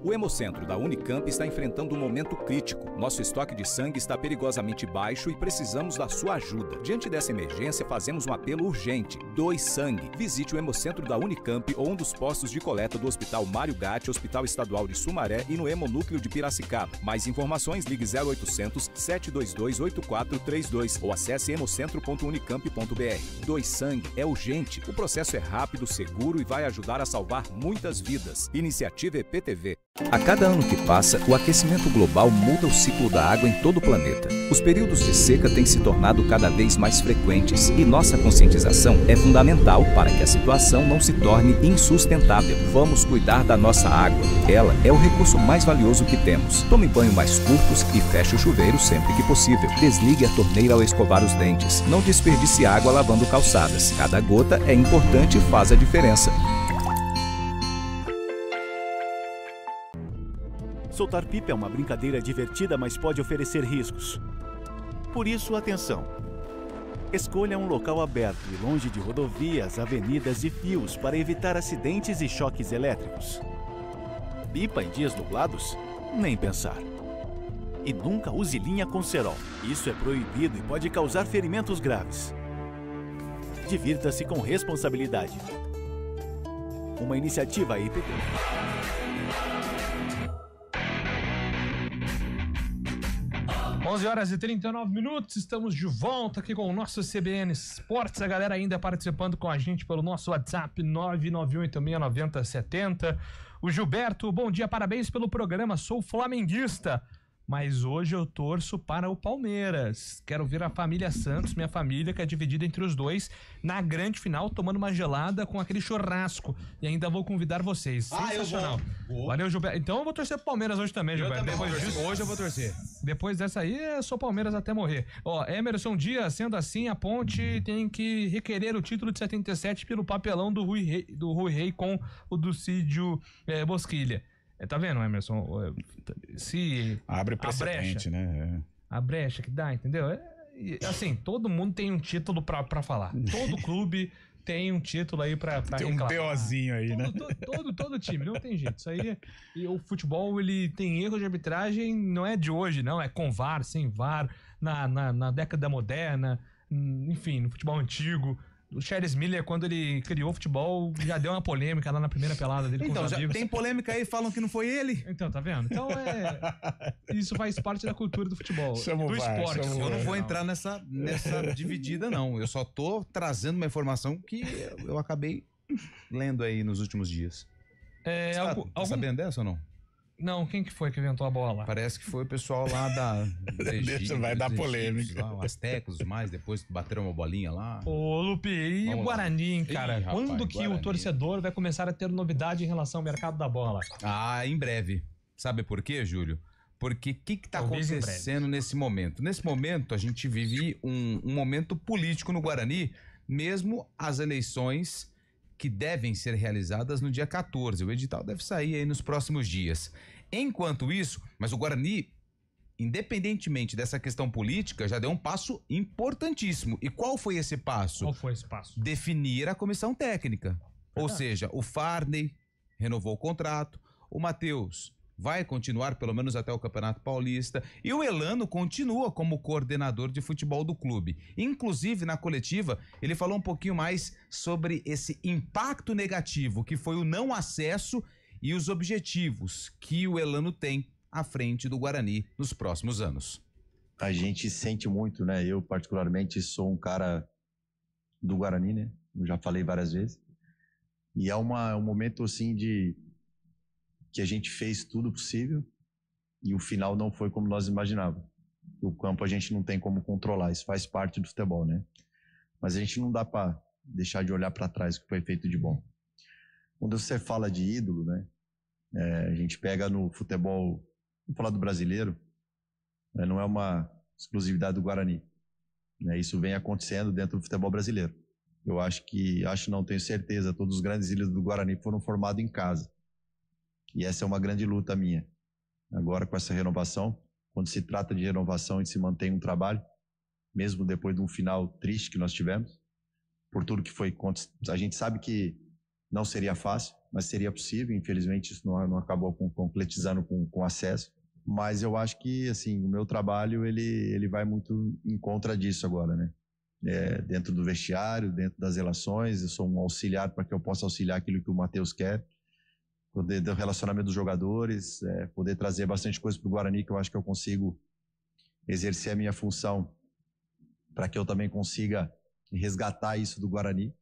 S9: O Hemocentro da Unicamp está enfrentando um momento crítico. Nosso estoque de sangue está perigosamente baixo e precisamos da sua ajuda. Diante dessa emergência, fazemos um apelo urgente. Doe sangue. Visite o Hemocentro da Unicamp ou um dos postos de coleta do Hospital Mário Gatti, Hospital Estadual de Sumaré e no Hemonúcleo de Piracicaba. Mais informações, ligue 0800 722 8432 ou acesse hemocentro.unicamp.br. Doe sangue é urgente. O processo é rápido, seguro e vai ajudar a salvar muitas vidas. Iniciativa EPTV. A cada ano que passa, o aquecimento global muda o ciclo da água em todo o planeta. Os períodos de seca têm se tornado cada vez mais frequentes e nossa conscientização é fundamental para que a situação não se torne insustentável. Vamos cuidar da nossa água. Ela é o recurso mais valioso que temos. Tome banho mais curtos e feche o chuveiro sempre que possível. Desligue a torneira ao escovar os dentes. Não desperdice água lavando calçadas. Cada gota é importante e faz a diferença.
S8: Soltar pipa é uma brincadeira divertida, mas pode oferecer riscos. Por isso, atenção. Escolha um local aberto e longe de rodovias, avenidas e fios para evitar acidentes e choques elétricos. Pipa em dias nublados? Nem pensar. E nunca use linha com cerol. Isso é proibido e pode causar ferimentos graves. Divirta-se com responsabilidade. Uma iniciativa IPT.
S4: Onze horas e 39 minutos, estamos de volta aqui com o nosso CBN Esportes. A galera ainda participando com a gente pelo nosso WhatsApp 991869070. O Gilberto, bom dia, parabéns pelo programa, sou flamenguista, mas hoje eu torço para o Palmeiras. Quero ver a família Santos, minha família, que é dividida entre os dois, na grande final, tomando uma gelada com aquele churrasco. E ainda vou convidar vocês. Sensacional. Valeu, Gilberto. Então eu vou torcer pro Palmeiras hoje também, Gilberto.
S5: Hoje eu vou torcer.
S4: Depois dessa aí, eu sou Palmeiras até morrer. Ó, Emerson Dias, sendo assim, a Ponte tem que requerer o título de 77 pelo papelão do Rui Rei com o Ducídio Bosquilha. Tá vendo, Emerson? Se
S6: abre precedente, né?
S4: A brecha que dá, entendeu? Assim, todo mundo tem um título pra falar. Todo clube tem um título aí pra
S6: tem
S4: reclamar.
S6: Tem um BOzinho aí, né?
S4: Todo time, não tem jeito. Isso aí, e o futebol, ele tem erro de arbitragem, não é de hoje, não. É com VAR, sem VAR, na década moderna, enfim, no futebol antigo. O Charles Miller, quando ele criou o futebol, já deu uma polêmica lá na primeira pelada dele com os amigos.
S5: Tem polêmica aí, falam que não foi ele.
S4: Então, tá vendo? Então isso faz parte da cultura do futebol, do esporte.
S5: Eu não vou entrar nessa dividida, não. Eu só tô trazendo uma informação que eu acabei lendo aí nos últimos dias. Tá sabendo dessa ou não?
S4: Não, quem que foi que inventou a bola?
S5: Parece que foi o pessoal lá da
S6: Egito, vai dar polêmica.
S5: Lá, os Aztecos, mais depois bateram uma bolinha lá.
S4: Ô, Lupe, e
S5: Vamos
S4: o Guarani, hein, cara?
S5: Ih, rapaz,
S4: quando que
S5: Guarani.
S4: o torcedor vai começar a ter novidade em relação ao mercado da bola?
S5: Em breve. Sabe por quê, Júlio? Porque o que tá acontecendo nesse momento? Nesse momento, a gente vive um momento político no Guarani, mesmo as eleições que devem ser realizadas no dia 14. O edital deve sair aí nos próximos dias. Enquanto isso, mas o Guarani, independentemente dessa questão política, já deu um passo importantíssimo. E qual foi esse passo?
S4: Qual foi esse passo?
S5: Definir a comissão técnica. Ou seja, o Farney renovou o contrato, o Matheus vai continuar pelo menos até o Campeonato Paulista e o Elano continua como coordenador de futebol do clube. Inclusive, na coletiva, ele falou um pouquinho mais sobre esse impacto negativo que foi o não acesso e os objetivos que o Elano tem à frente do Guarani nos próximos anos.
S19: A gente sente muito, né? Eu, particularmente, sou um cara do Guarani, né? Eu já falei várias vezes. E é um momento, assim, que a gente fez tudo possível e o final não foi como nós imaginávamos. O campo a gente não tem como controlar, isso faz parte do futebol, né? Mas a gente não dá para deixar de olhar para trás o que foi feito de bom. Quando você fala de ídolo, né? A gente pega no futebol, vamos falar do brasileiro, né, não é uma exclusividade do Guarani. Né, isso vem acontecendo dentro do futebol brasileiro. Eu não tenho certeza, todos os grandes ídolos do Guarani foram formados em casa. E essa é uma grande luta minha. Agora com essa renovação, quando se trata de renovação e se mantém um trabalho, mesmo depois de um final triste que nós tivemos, por tudo que foi, a gente sabe que não seria fácil, mas seria possível. Infelizmente isso não acabou concretizando com acesso. Mas eu acho que assim, o meu trabalho ele vai muito em contra disso agora, né? Dentro do vestiário, dentro das relações, eu sou um auxiliar para que eu possa auxiliar aquilo que o Matheus quer, poder do relacionamento dos jogadores, poder trazer bastante coisa para o Guarani, que eu acho que eu consigo exercer a minha função para que eu também consiga resgatar isso do Guarani.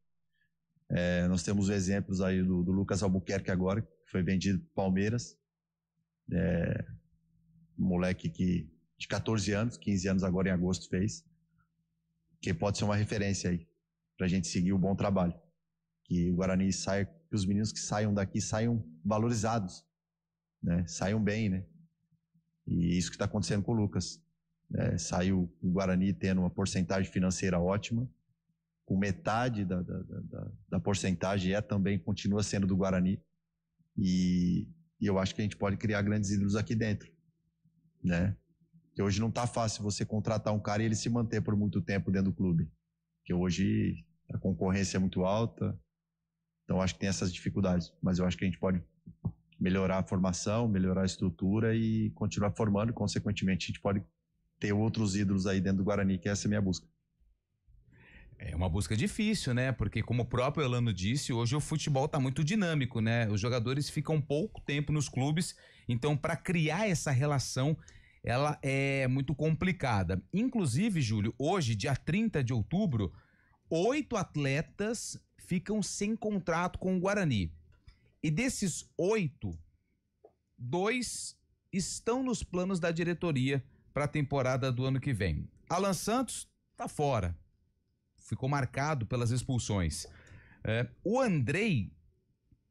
S19: Nós temos exemplos aí do Lucas Albuquerque agora, que foi vendido para o Palmeiras, um moleque de 14 anos, 15 anos agora em agosto fez, que pode ser uma referência aí, para a gente seguir o bom trabalho. Que o Guarani saia, que os meninos que saiam daqui saiam valorizados, né? Saiam bem, né? E isso que está acontecendo com o Lucas. Saiu o Guarani tendo uma porcentagem financeira ótima, com metade da porcentagem também continua sendo do Guarani. E eu acho que a gente pode criar grandes ídolos aqui dentro, né? Porque hoje não está fácil você contratar um cara e ele se manter por muito tempo dentro do clube. porque hoje a concorrência é muito alta, então acho que tem essas dificuldades, mas eu acho que a gente pode melhorar a formação, melhorar a estrutura e continuar formando, e consequentemente a gente pode ter outros ídolos aí dentro do Guarani, que essa é a minha busca.
S5: É uma busca difícil, né? Porque como o próprio Elano disse, hoje o futebol tá muito dinâmico, né? Os jogadores ficam pouco tempo nos clubes, então para criar essa relação, ela é muito complicada. Inclusive, Júlio, hoje, dia 30 de outubro, 8 atletas ficam sem contrato com o Guarani. E desses 8, 2 estão nos planos da diretoria para a temporada do ano que vem. Alan Santos tá fora. Ficou marcado pelas expulsões. O Andrei,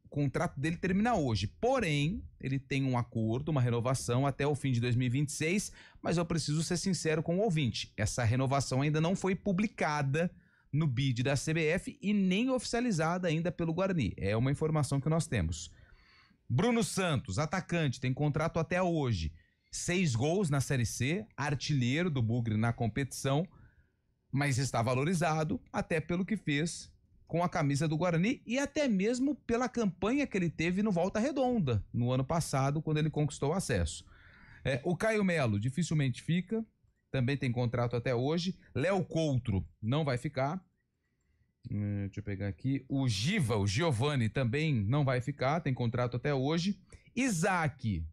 S5: o contrato dele termina hoje, porém, ele tem um acordo, uma renovação até o fim de 2026, mas eu preciso ser sincero com o ouvinte, essa renovação ainda não foi publicada no bid da CBF e nem oficializada ainda pelo Guarani, é uma informação que nós temos. Bruno Santos, atacante, tem contrato até hoje, 6 gols na Série C, artilheiro do Bugre na competição, mas está valorizado até pelo que fez com a camisa do Guarani e até mesmo pela campanha que ele teve no Volta Redonda, no ano passado, quando ele conquistou o acesso. O Caio Melo dificilmente fica, também tem contrato até hoje. Léo Coutro não vai ficar. Deixa eu pegar aqui. O Giovani também não vai ficar, tem contrato até hoje. Isaac,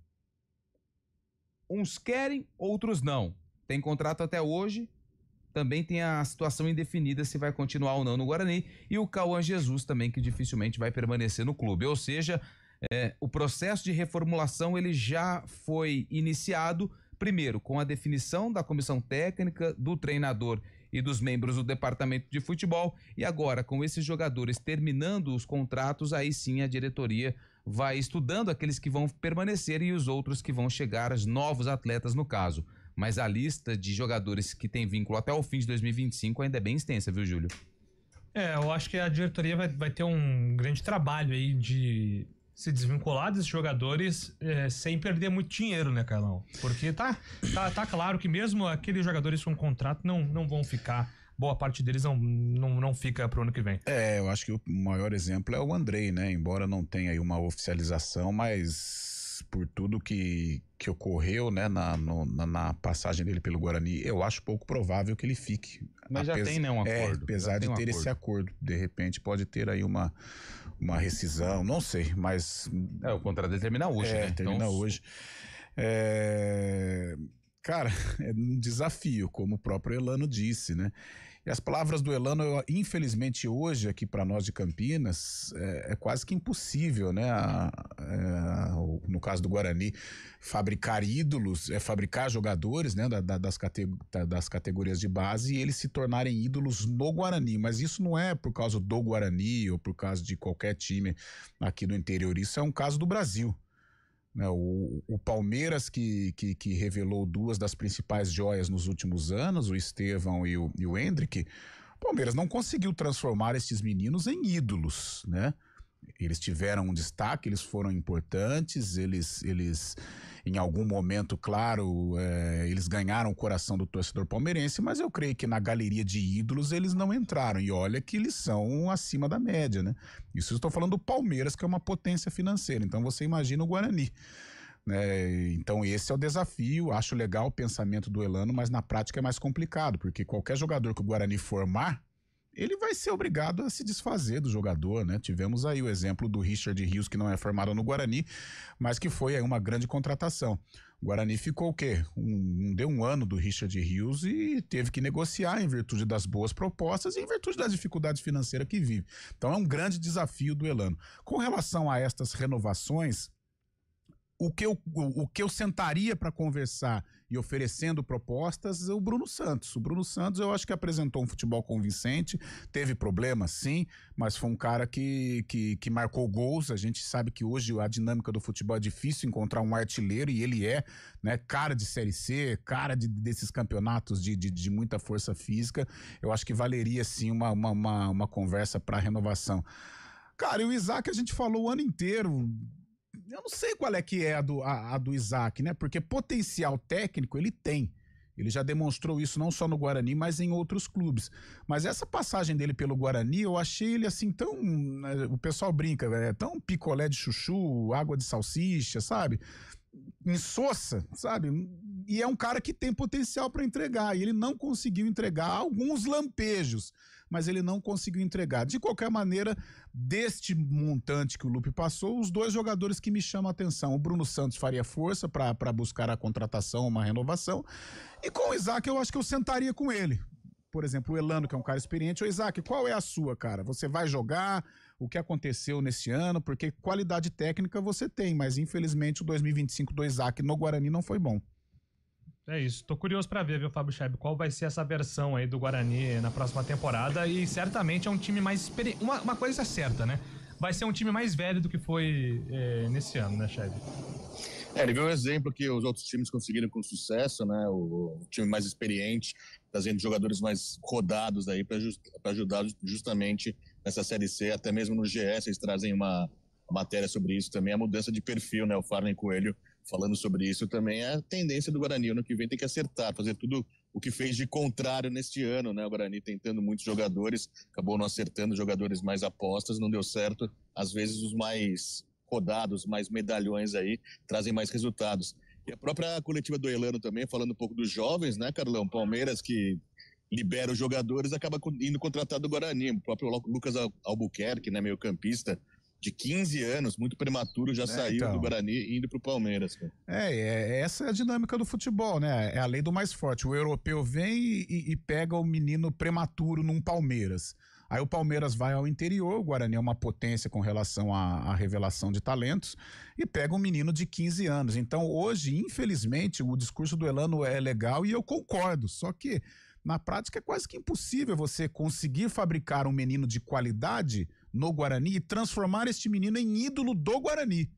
S5: uns querem, outros não. Tem contrato até hoje. Também tem a situação indefinida se vai continuar ou não no Guarani, e o Cauã Jesus também, que dificilmente vai permanecer no clube. Ou seja, o processo de reformulação ele já foi iniciado, primeiro com a definição da comissão técnica, do treinador e dos membros do departamento de futebol, e agora com esses jogadores terminando os contratos, aí sim a diretoria vai estudando aqueles que vão permanecer e os outros que vão chegar, os novos atletas no caso. Mas a lista de jogadores que tem vínculo até o fim de 2025 ainda é bem extensa, viu, Júlio?
S4: Eu acho que a diretoria vai ter um grande trabalho aí de se desvincular desses jogadores sem perder muito dinheiro, né, Carlão? Porque tá claro que mesmo aqueles jogadores com contrato não vão ficar. Boa parte deles não fica pro ano que vem.
S6: Eu acho que o maior exemplo é o Andrei, né? Embora não tenha aí uma oficialização, mas por tudo que ocorreu, né, na passagem dele pelo Guarani, eu acho pouco provável que ele fique.
S5: Mas já tem, né, um acordo.
S6: Apesar de ter esse acordo. De repente pode ter aí uma rescisão, não sei, mas...
S5: o contrato dele termina hoje, né?
S6: Termina então, hoje. Cara, é um desafio, como o próprio Elano disse, né? E as palavras do Elano, infelizmente hoje aqui para nós de Campinas, é quase que impossível, né? No caso do Guarani, fabricar ídolos, fabricar jogadores, né? Das categorias de base e eles se tornarem ídolos no Guarani. Mas isso não é por causa do Guarani ou por causa de qualquer time aqui do interior. Isso é um caso do Brasil. O Palmeiras que revelou 2 das principais joias nos últimos anos, o Estevão e o Hendrick, o Palmeiras não conseguiu transformar esses meninos em ídolos, né? Eles tiveram um destaque, eles foram importantes, eles em algum momento, claro, eles ganharam o coração do torcedor palmeirense, mas eu creio que na galeria de ídolos eles não entraram, e olha que eles são acima da média, né? Isso eu estou falando do Palmeiras, que é uma potência financeira, então você imagina o Guarani, né? Então esse é o desafio, acho legal o pensamento do Elano, mas na prática é mais complicado, porque qualquer jogador que o Guarani formar, ele vai ser obrigado a se desfazer do jogador, né? Tivemos aí o exemplo do Richard Rios, que não é formado no Guarani, mas que foi aí uma grande contratação. O Guarani ficou o quê? Deu um ano do Richard Rios e teve que negociar em virtude das boas propostas e em virtude das dificuldades financeiras que vive. Então é um grande desafio do Elano. Com relação a estas renovações, o que eu sentaria para conversar e oferecendo propostas é o Bruno Santos. O Bruno Santos eu acho que apresentou um futebol convincente, teve problemas sim, mas foi um cara que marcou gols. A gente sabe que hoje a dinâmica do futebol é difícil encontrar um artilheiro e ele é, né, cara de Série C, cara desses campeonatos de muita força física. Eu acho que valeria sim uma conversa para renovação. Cara, e o Isaac a gente falou o ano inteiro. Eu não sei qual é que é a do Isaac, né? Porque potencial técnico ele tem. Ele já demonstrou isso não só no Guarani, mas em outros clubes. Mas essa passagem dele pelo Guarani, eu achei ele assim tão... O pessoal brinca, tão picolé de chuchu, água de salsicha, sabe? Insossa, sabe? E é um cara que tem potencial para entregar, e ele não conseguiu entregar alguns lampejos, mas ele não conseguiu entregar. De qualquer maneira, deste montante que o Lupe passou, os 2 jogadores que me chamam a atenção, o Bruno Santos faria força para buscar a contratação, uma renovação, e com o Isaac eu acho que eu sentaria com ele. Por exemplo, o Elano, que é um cara experiente. Ô Isaac, qual é a sua, cara? Você vai jogar? O que aconteceu nesse ano? Porque qualidade técnica você tem, mas infelizmente o 2025 do Isaac no Guarani não foi bom.
S4: É isso, tô curioso pra ver, viu, Fábio Scheib, qual vai ser essa versão aí do Guarani na próxima temporada, e certamente é um time mais experiente. Uma coisa é certa, né? Vai ser um time mais velho do que foi nesse ano, né, Scheib?
S7: Ele viu um exemplo que os outros times conseguiram com sucesso, né? O time mais experiente, trazendo jogadores mais rodados aí para ajudar justamente nessa Série C, até mesmo no GS, eles trazem uma matéria sobre isso também, a mudança de perfil, né? O Farley Coelho falando sobre isso também, é a tendência do Guarani, ano que vem tem que acertar, fazer tudo o que fez de contrário neste ano, né? O Guarani tentando muitos jogadores, acabou não acertando, jogadores mais apostas, não deu certo, às vezes os mais rodados, mais medalhões aí, trazem mais resultados. E a própria coletiva do Elano também, falando um pouco dos jovens, né, Carlão? Palmeiras que libera os jogadores, acaba indo contratar do Guarani. O próprio Lucas Albuquerque, né, meio campista, de 15 anos, muito prematuro, já saiu do Guarani indo pro Palmeiras. Cara.
S6: Essa é a dinâmica do futebol, né? É a lei do mais forte. O europeu vem e pega o menino prematuro num Palmeiras. Aí o Palmeiras vai ao interior, o Guarani é uma potência com relação à revelação de talentos, e pega um menino de 15 anos. Então hoje, infelizmente, o discurso do Elano é legal e eu concordo, só que na prática é quase que impossível você conseguir fabricar um menino de qualidade no Guarani e transformar este menino em ídolo do Guarani,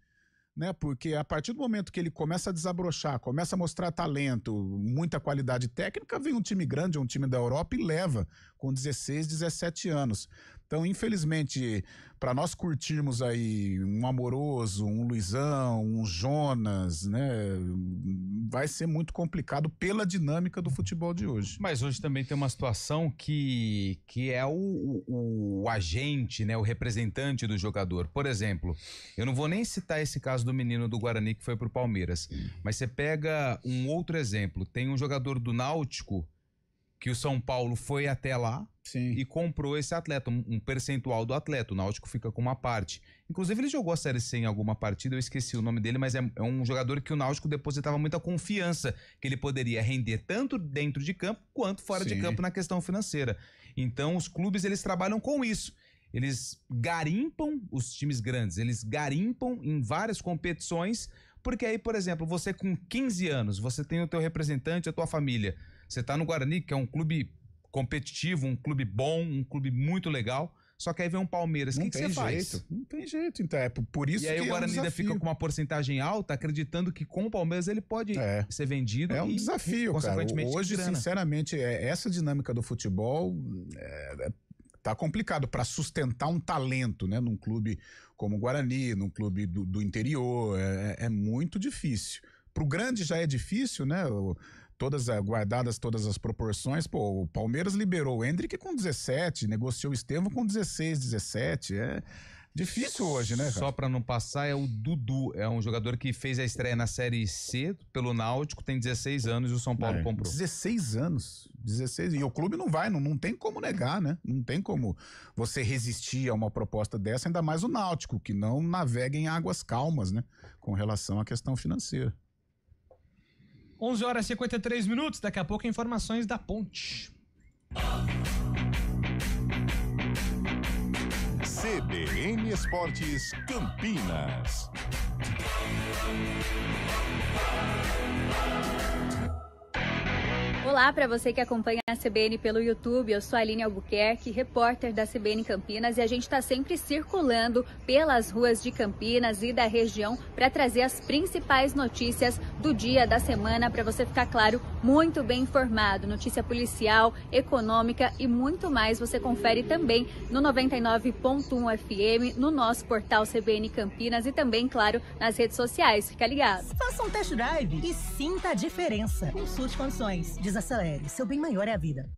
S6: né? Porque a partir do momento que ele começa a desabrochar, começa a mostrar talento, muita qualidade técnica, vem um time grande, um time da Europa e leva com 16, 17 anos. Então, infelizmente, para nós curtirmos aí um Amoroso, um Luizão, um Jonas, né, vai ser muito complicado pela dinâmica do futebol de hoje.
S5: Mas hoje também tem uma situação que é o agente, né, o representante do jogador. Por exemplo, eu não vou nem citar esse caso do menino do Guarani que foi pro Palmeiras, mas você pega um outro exemplo. Tem um jogador do Náutico que o São Paulo foi até lá e comprou esse atleta, um percentual do atleta. O Náutico fica com uma parte. Inclusive, ele jogou a Série C em alguma partida, eu esqueci o nome dele, mas é um jogador que o Náutico depositava muita confiança que ele poderia render tanto dentro de campo quanto fora de campo na questão financeira. Então, os clubes, eles trabalham com isso. Eles garimpam os times grandes, eles garimpam em várias competições, porque aí, por exemplo, você com 15 anos, você tem o teu representante, a tua família. Você tá no Guarani, que é um clube competitivo, um clube bom, um clube muito legal, só que aí vem um Palmeiras. O que você faz?
S6: Não tem jeito, então é por isso que
S5: e aí o Guarani ainda fica com uma porcentagem alta, acreditando que com o Palmeiras ele pode ser vendido.
S6: É um desafio,
S5: consequentemente,
S6: cara. Hoje, sinceramente, essa dinâmica do futebol tá complicado para sustentar um talento, né, num clube como o Guarani, num clube do interior, é muito difícil. Pro grande já é difícil, né? Guardadas todas as proporções, o Palmeiras liberou o Hendrick com 17, negociou o Estevão com 16, 17, é difícil hoje, né, cara?
S5: Só pra não passar, é o Dudu, é um jogador que fez a estreia na Série C pelo Náutico, tem 16 anos e o São Paulo comprou.
S6: 16 anos, 16, e o clube não tem como negar, né? Não tem como você resistir a uma proposta dessa, ainda mais o Náutico, que não navega em águas calmas, né, com relação à questão financeira.
S4: 11 horas e 53 minutos, daqui a pouco informações da Ponte.
S2: CBN Esportes Campinas.
S20: Olá para você que acompanha a CBN pelo YouTube, eu sou a Aline Albuquerque, repórter da CBN Campinas, e a gente está sempre circulando pelas ruas de Campinas e da região para trazer as principais notícias do dia, da semana, para você ficar, claro, muito bem informado. Notícia policial, econômica e muito mais você confere também no 99.1 FM, no nosso portal CBN Campinas e também, claro, nas redes sociais. Fica ligado.
S21: Faça um test drive e sinta a diferença. Consulte condições. Desacelere. Seu bem maior é a vida.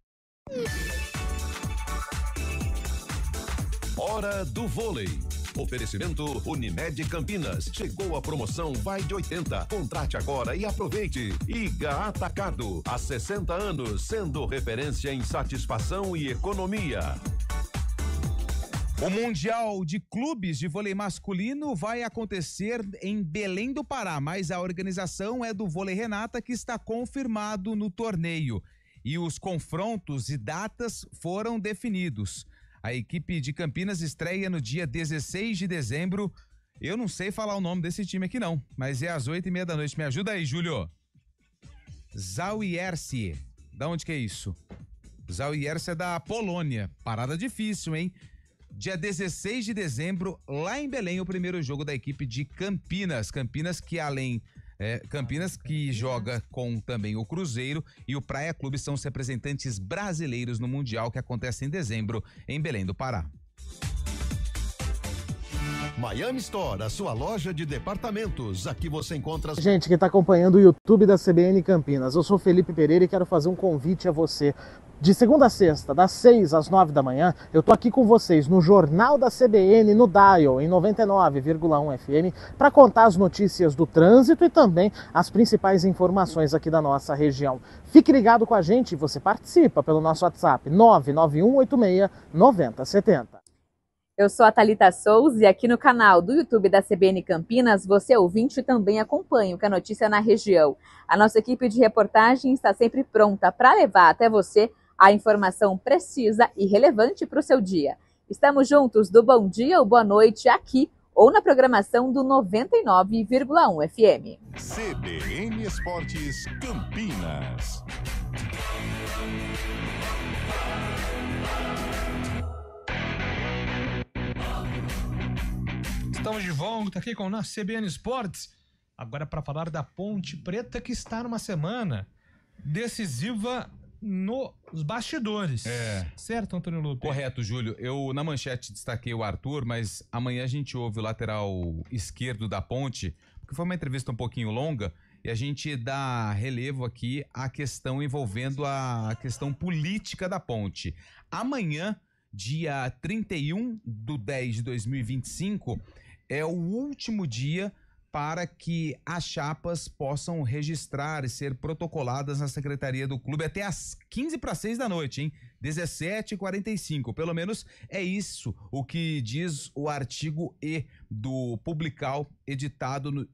S3: Hora do vôlei. Oferecimento Unimed Campinas. Chegou a promoção Vai de 80. Contrate agora e aproveite. Iga Atacado. Há 60 anos, sendo referência em satisfação e economia.
S5: O Mundial de Clubes de Vôlei Masculino vai acontecer em Belém do Pará, mas a organização é do Vôlei Renata, que está confirmado no torneio. E os confrontos e datas foram definidos. A equipe de Campinas estreia no dia 16 de dezembro. Eu não sei falar o nome desse time aqui não, mas é às 8h30 da noite. Me ajuda aí, Júlio. Zawiercie. Da onde que é isso? Zawiercie é da Polônia. Parada difícil, hein? Dia 16 de dezembro, lá em Belém, o primeiro jogo da equipe de Campinas. Campinas que joga com também o Cruzeiro e o Praia Clube são os representantes brasileiros no Mundial que acontece em dezembro em Belém do Pará.
S3: Miami Store, a sua loja de departamentos. Aqui você encontra...
S22: Gente que está acompanhando o YouTube da CBN Campinas, eu sou Felipe Pereira e quero fazer um convite a você. De segunda a sexta, das 6 às 9 da manhã, eu tô aqui com vocês no Jornal da CBN, no Dial, em 99,1 FM, para contar as notícias do trânsito e também as principais informações aqui da nossa região. Fique ligado com a gente e você participa pelo nosso WhatsApp 991869070.
S23: Eu sou a Thalita Souza e aqui no canal do YouTube da CBN Campinas, você ouvinte e também acompanha o que é notícia na região. A nossa equipe de reportagem está sempre pronta para levar até você a informação precisa e relevante para o seu dia. Estamos juntos do bom dia ou boa noite aqui ou na programação do 99,1 FM.
S2: CBN Esportes Campinas.
S4: Estamos de volta aqui com o nosso CBN Esportes. Agora para falar da Ponte Preta, que está numa semana decisiva nos bastidores. Certo, Antônio Lupe?
S5: Correto, Júlio. Eu na manchete destaquei o Arthur, mas amanhã a gente ouve o lateral esquerdo da Ponte, porque foi uma entrevista um pouquinho longa e a gente dá relevo aqui à questão envolvendo a questão política da Ponte. Amanhã, dia 31/10/2025, é o último dia para que as chapas possam registrar e ser protocoladas na secretaria do clube até às 5:45 da noite, hein? 17h45, pelo menos é isso o que diz o artigo E do Publical, editado no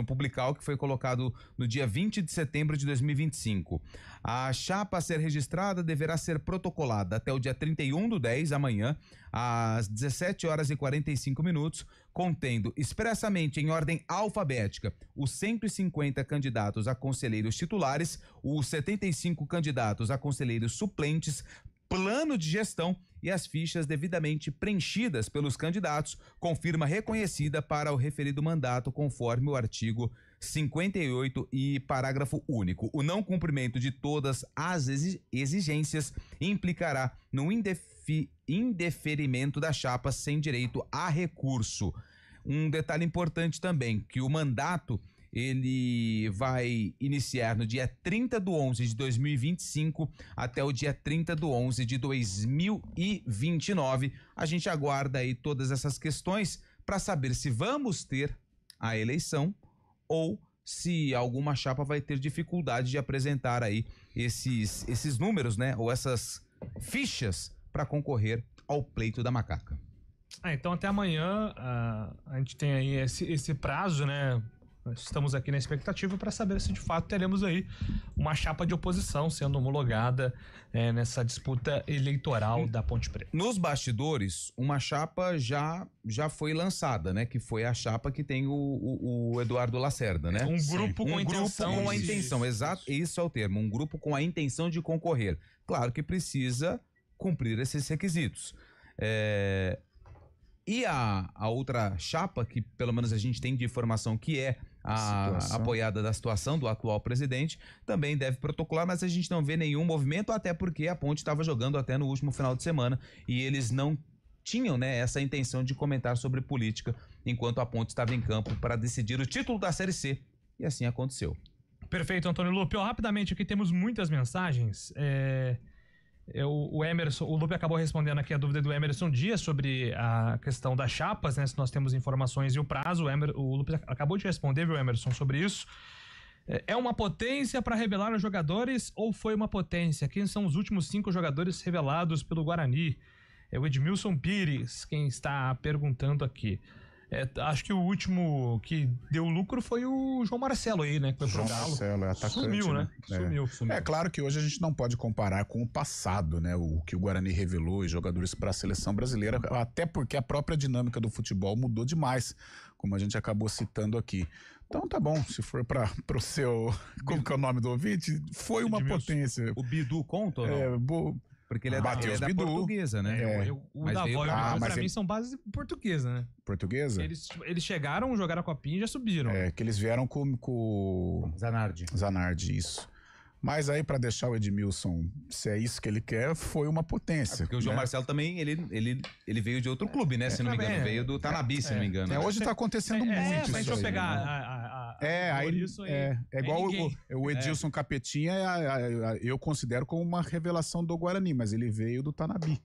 S5: Publical, que foi colocado no dia 20 de setembro de 2025. A chapa a ser registrada deverá ser protocolada até o dia 31/10, amanhã, às 17h45, contendo expressamente em ordem alfabética os 150 candidatos a conselheiros titulares, os 75 candidatos a conselheiros suplentes, plano de gestão e as fichas devidamente preenchidas pelos candidatos, com firma reconhecida para o referido mandato, conforme o artigo 58 e parágrafo único. O não cumprimento de todas as exigências implicará no indeferimento da chapa sem direito a recurso. Um detalhe importante também, que o mandato ele vai iniciar no dia 30/11/2025 até o dia 30/11/2029. A gente aguarda aí todas essas questões para saber se vamos ter a eleição ou se alguma chapa vai ter dificuldade de apresentar aí esses números, né? Ou essas fichas para concorrer ao pleito da Macaca.
S4: Então até amanhã a gente tem aí esse prazo, né? Nós estamos aqui na expectativa para saber se de fato teremos aí uma chapa de oposição sendo homologada nessa disputa eleitoral da Ponte Preta.
S5: Nos bastidores, uma chapa já foi lançada, né? Que foi a chapa que tem o Eduardo Lacerda, né?
S4: Um grupo com a intenção.
S5: Exato, isso é o termo. Um grupo com a intenção de concorrer. Claro que precisa cumprir esses requisitos. E a outra chapa, que pelo menos a gente tem de informação que é a apoiada da situação do atual presidente, também deve protocolar, mas a gente não vê nenhum movimento, até porque a Ponte estava jogando até no último final de semana e eles não tinham, né, essa intenção de comentar sobre política enquanto a Ponte estava em campo para decidir o título da Série C. E assim aconteceu.
S4: Perfeito, Antônio Lupe. Rapidamente aqui temos muitas mensagens. O Emerson, o Lupe acabou respondendo aqui a dúvida do Emerson Dias sobre a questão das chapas, né? Se nós temos informações e o prazo. O Lupe acabou de responder, viu, Emerson, sobre isso. É uma potência para revelar os jogadores ou foi uma potência? Quem são os últimos 5 jogadores revelados pelo Guarani? É o Edmilson Pires quem está perguntando aqui. Acho que o último que deu lucro foi o João Marcelo aí, né? Que foi pro Galo.
S6: Marcelo, atacante.
S4: Sumiu, né? Sumiu.
S6: É claro que hoje a gente não pode comparar com o passado, né? O que o Guarani revelou e jogadores para a seleção brasileira, até porque a própria dinâmica do futebol mudou demais, como a gente acabou citando aqui. Então tá bom, se for para o seu... Como que é o nome do ouvinte? Foi uma potência.
S5: O Bidu conta ou não? Porque ele é da Portuguesa, né?
S4: O Davó e o Bidu, pra mim, são bases portuguesas, né?
S6: Portuguesa?
S4: Eles chegaram, jogaram a copinha e já subiram.
S6: Que eles vieram com Zanardi, isso. Mas aí, pra deixar o Edmilson, se é isso que ele quer, foi uma potência.
S5: Porque o João Marcelo também, ele veio de outro clube, né? Se não me engano, veio do Tanabi, se não me engano.
S6: Hoje tá acontecendo muito isso aí.
S4: Se a gente for pegar
S6: igual o Edilson Capetinha, eu considero como uma revelação do Guarani, mas ele veio do Tanabi.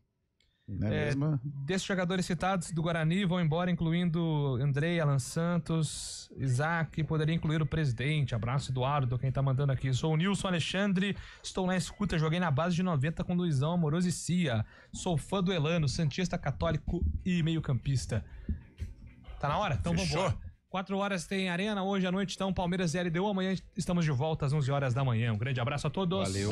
S4: Desses jogadores citados do Guarani vão embora, incluindo Andrei, Alan Santos, Isaac, poderia incluir o presidente. Abraço, Eduardo, quem tá mandando aqui. Sou o Nilson Alexandre, estou na escuta, joguei na base de 90 com Luizão, Amoroso e Cia. Sou fã do Elano, santista, católico e meio-campista. Tá na hora? Então vamos embora. 4 horas tem Arena, hoje à noite então Palmeiras e LDU, amanhã estamos de volta às 11 horas da manhã. Um grande abraço a todos.
S5: Valeu.